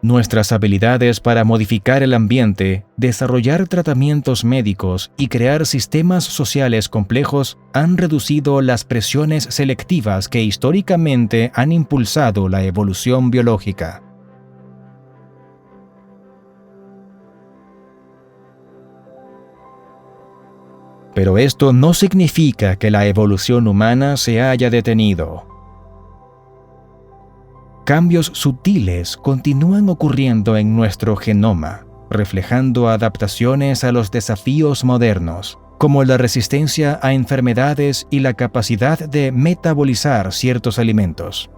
Nuestras habilidades para modificar el ambiente, desarrollar tratamientos médicos y crear sistemas sociales complejos han reducido las presiones selectivas que históricamente han impulsado la evolución biológica. Pero esto no significa que la evolución humana se haya detenido. Cambios sutiles continúan ocurriendo en nuestro genoma, reflejando adaptaciones a los desafíos modernos, como la resistencia a enfermedades y la capacidad de metabolizar ciertos alimentos.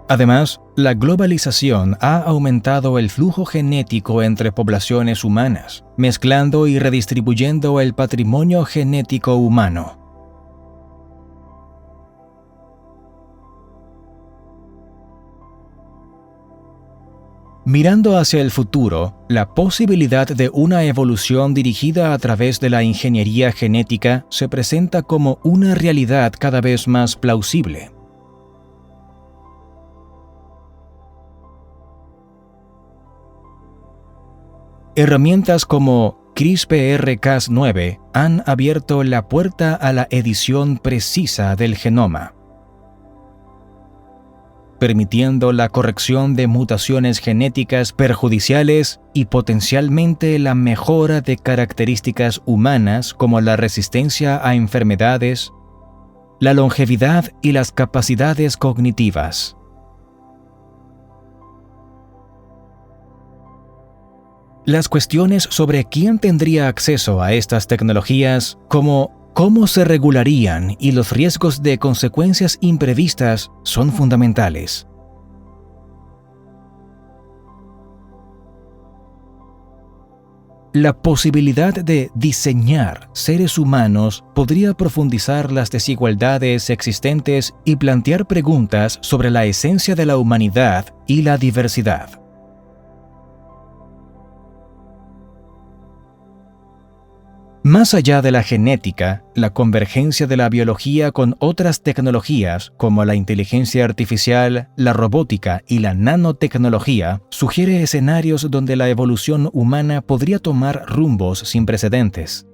Además, la globalización ha aumentado el flujo genético entre poblaciones humanas, mezclando y redistribuyendo el patrimonio genético humano. Mirando hacia el futuro, la posibilidad de una evolución dirigida a través de la ingeniería genética se presenta como una realidad cada vez más plausible. Herramientas como CRISPR-Cas9 han abierto la puerta a la edición precisa del genoma, permitiendo la corrección de mutaciones genéticas perjudiciales y potencialmente la mejora de características humanas como la resistencia a enfermedades, la longevidad y las capacidades cognitivas. Las cuestiones sobre quién tendría acceso a estas tecnologías, como cómo se regularían y los riesgos de consecuencias imprevistas, son fundamentales. La posibilidad de diseñar seres humanos podría profundizar las desigualdades existentes y plantear preguntas sobre la esencia de la humanidad y la diversidad. Más allá de la genética, la convergencia de la biología con otras tecnologías como la inteligencia artificial, la robótica y la nanotecnología sugiere escenarios donde la evolución humana podría tomar rumbos sin precedentes.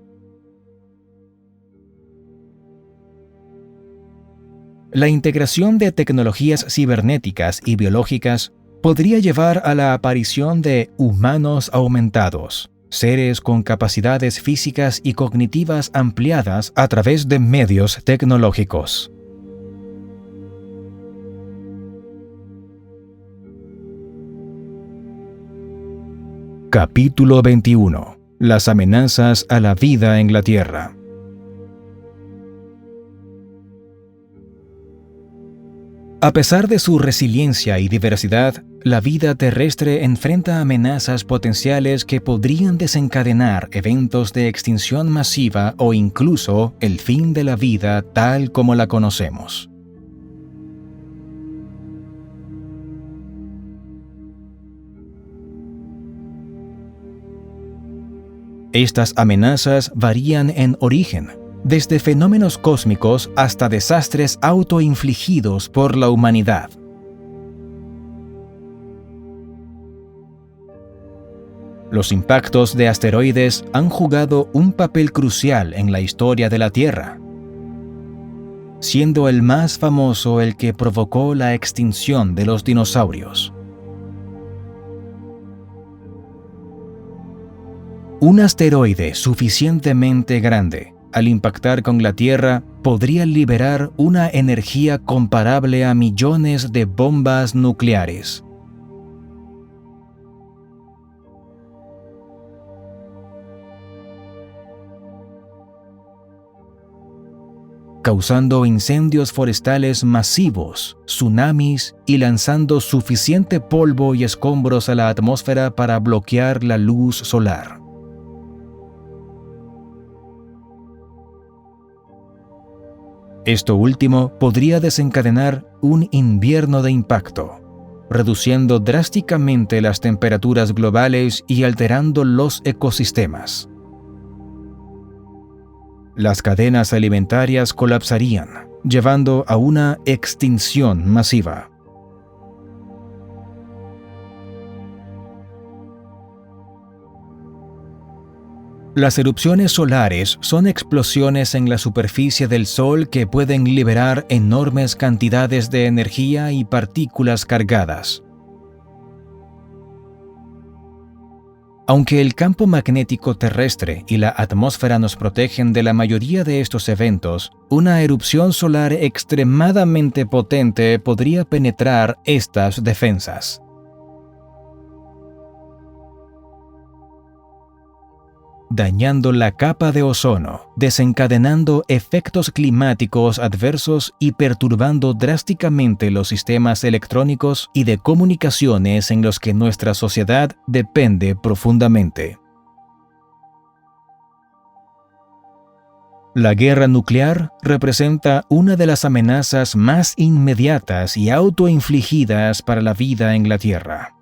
La integración de tecnologías cibernéticas y biológicas podría llevar a la aparición de humanos aumentados, seres con capacidades físicas y cognitivas ampliadas a través de medios tecnológicos. Capítulo 21. Las amenazas a la vida en la Tierra. A pesar de su resiliencia y diversidad, la vida terrestre enfrenta amenazas potenciales que podrían desencadenar eventos de extinción masiva o incluso el fin de la vida tal como la conocemos. Estas amenazas varían en origen, desde fenómenos cósmicos hasta desastres autoinfligidos por la humanidad. Los impactos de asteroides han jugado un papel crucial en la historia de la Tierra, siendo el más famoso el que provocó la extinción de los dinosaurios. Un asteroide suficientemente grande, al impactar con la Tierra, podría liberar una energía comparable a millones de bombas nucleares. causando incendios forestales masivos, tsunamis y lanzando suficiente polvo y escombros a la atmósfera para bloquear la luz solar. Esto último podría desencadenar un invierno de impacto, reduciendo drásticamente las temperaturas globales y alterando los ecosistemas. Las cadenas alimentarias colapsarían, llevando a una extinción masiva. Las erupciones solares son explosiones en la superficie del Sol que pueden liberar enormes cantidades de energía y partículas cargadas. Aunque el campo magnético terrestre y la atmósfera nos protegen de la mayoría de estos eventos, una erupción solar extremadamente potente podría penetrar estas defensas. Dañando la capa de ozono, desencadenando efectos climáticos adversos y perturbando drásticamente los sistemas electrónicos y de comunicaciones en los que nuestra sociedad depende profundamente. La guerra nuclear representa una de las amenazas más inmediatas y autoinfligidas para la vida en la Tierra.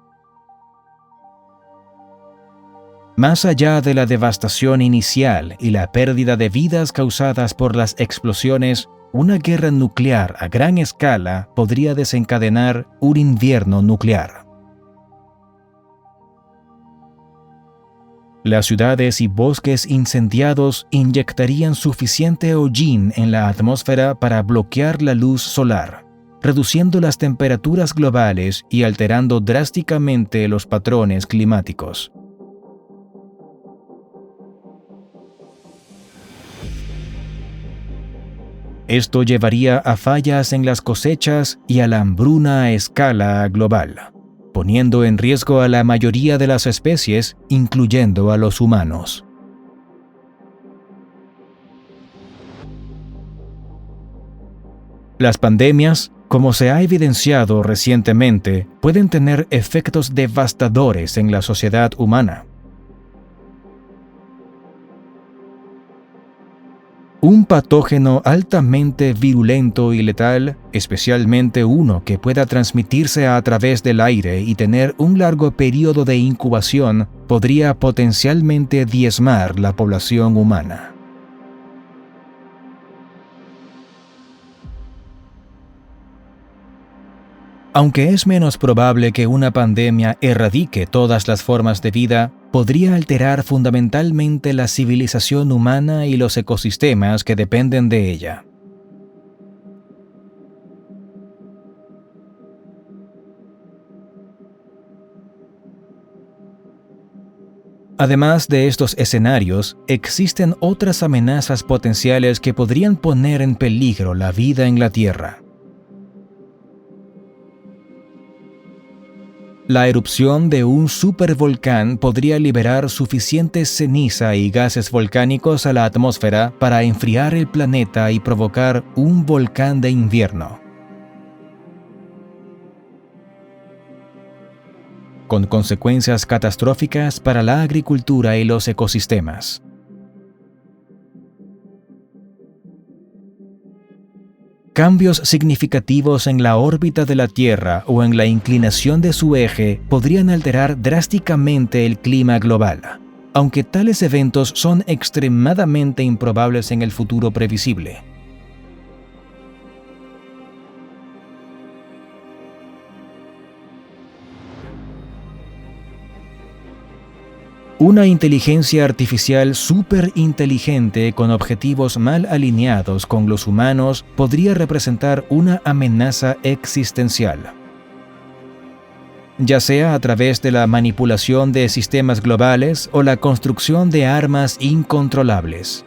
Más allá de la devastación inicial y la pérdida de vidas causadas por las explosiones, una guerra nuclear a gran escala podría desencadenar un invierno nuclear. Las ciudades y bosques incendiados inyectarían suficiente hollín en la atmósfera para bloquear la luz solar, reduciendo las temperaturas globales y alterando drásticamente los patrones climáticos. Esto llevaría a fallas en las cosechas y a la hambruna a escala global, poniendo en riesgo a la mayoría de las especies, incluyendo a los humanos. Las pandemias, como se ha evidenciado recientemente, pueden tener efectos devastadores en la sociedad humana. Un patógeno altamente virulento y letal, especialmente uno que pueda transmitirse a través del aire y tener un largo periodo de incubación, podría potencialmente diezmar la población humana. Aunque es menos probable que una pandemia erradique todas las formas de vida, podría alterar fundamentalmente la civilización humana y los ecosistemas que dependen de ella. Además de estos escenarios, existen otras amenazas potenciales que podrían poner en peligro la vida en la Tierra. La erupción de un supervolcán podría liberar suficiente ceniza y gases volcánicos a la atmósfera para enfriar el planeta y provocar un volcán de invierno, con consecuencias catastróficas para la agricultura y los ecosistemas. Cambios significativos en la órbita de la Tierra o en la inclinación de su eje podrían alterar drásticamente el clima global, aunque tales eventos son extremadamente improbables en el futuro previsible. Una inteligencia artificial superinteligente con objetivos mal alineados con los humanos podría representar una amenaza existencial, ya sea a través de la manipulación de sistemas globales o la construcción de armas incontrolables.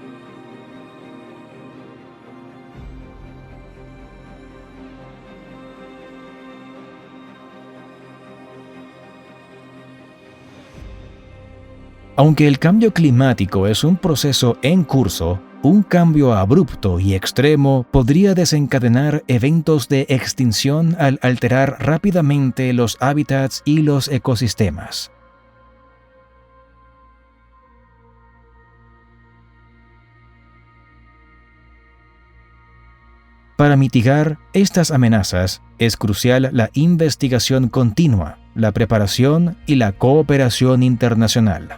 Aunque el cambio climático es un proceso en curso, un cambio abrupto y extremo podría desencadenar eventos de extinción al alterar rápidamente los hábitats y los ecosistemas. Para mitigar estas amenazas, es crucial la investigación continua, la preparación y la cooperación internacional.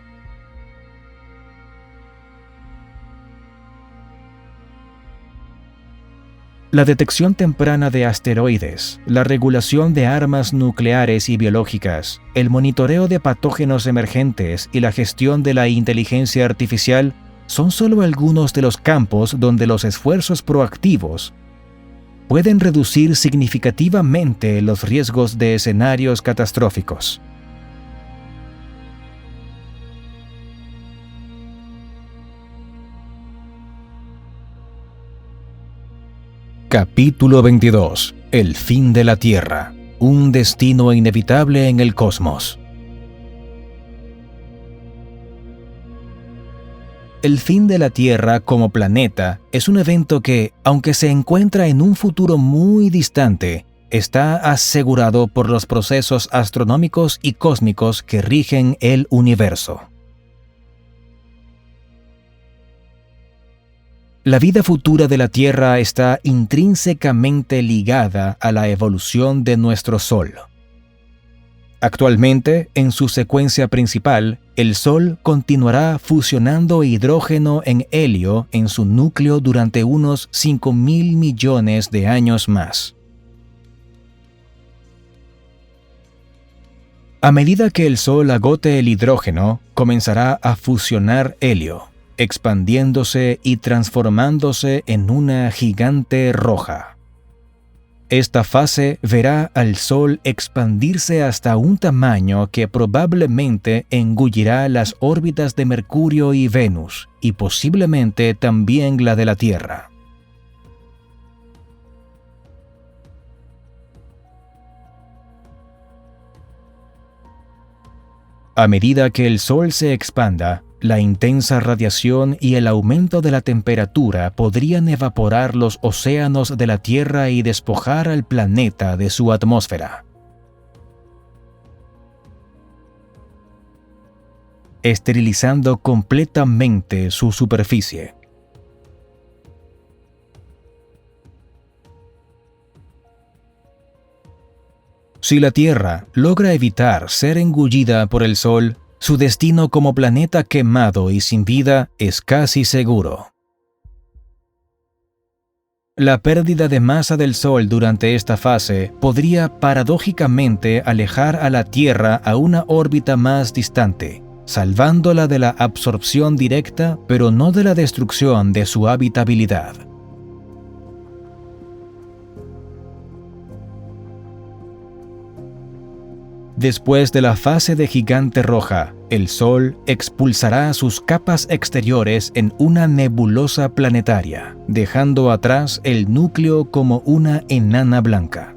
La detección temprana de asteroides, la regulación de armas nucleares y biológicas, el monitoreo de patógenos emergentes y la gestión de la inteligencia artificial son solo algunos de los campos donde los esfuerzos proactivos pueden reducir significativamente los riesgos de escenarios catastróficos. Capítulo 22. El fin de la Tierra. Un destino inevitable en el cosmos. El fin de la Tierra como planeta es un evento que, aunque se encuentra en un futuro muy distante, está asegurado por los procesos astronómicos y cósmicos que rigen el universo. La vida futura de la Tierra está intrínsecamente ligada a la evolución de nuestro Sol. Actualmente, en su secuencia principal, el Sol continuará fusionando hidrógeno en helio en su núcleo durante unos 5.000 millones de años más. A medida que el Sol agote el hidrógeno, comenzará a fusionar helio, expandiéndose y transformándose en una gigante roja. Esta fase verá al Sol expandirse hasta un tamaño que probablemente engullirá las órbitas de Mercurio y Venus, y posiblemente también la de la Tierra. A medida que el Sol se expanda, la intensa radiación y el aumento de la temperatura podrían evaporar los océanos de la Tierra y despojar al planeta de su atmósfera, esterilizando completamente su superficie. Si la Tierra logra evitar ser engullida por el Sol, su destino como planeta quemado y sin vida es casi seguro. La pérdida de masa del Sol durante esta fase podría paradójicamente alejar a la Tierra a una órbita más distante, salvándola de la absorción directa, pero no de la destrucción de su habitabilidad. Después de la fase de gigante roja, el Sol expulsará sus capas exteriores en una nebulosa planetaria, dejando atrás el núcleo como una enana blanca.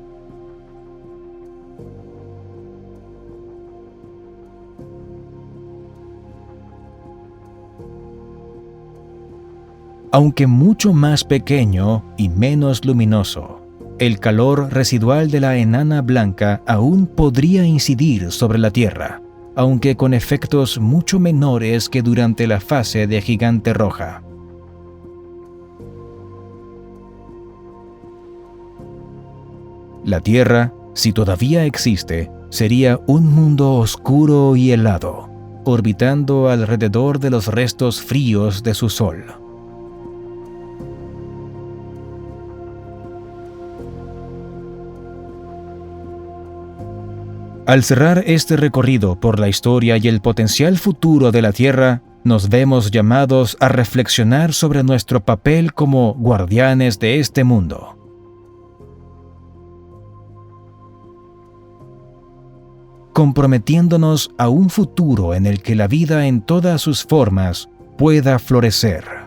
Aunque mucho más pequeño y menos luminoso, el calor residual de la enana blanca aún podría incidir sobre la Tierra, aunque con efectos mucho menores que durante la fase de gigante roja. La Tierra, si todavía existe, sería un mundo oscuro y helado, orbitando alrededor de los restos fríos de su Sol. Al cerrar este recorrido por la historia y el potencial futuro de la Tierra, nos vemos llamados a reflexionar sobre nuestro papel como guardianes de este mundo. Comprometiéndonos a un futuro en el que la vida en todas sus formas pueda florecer.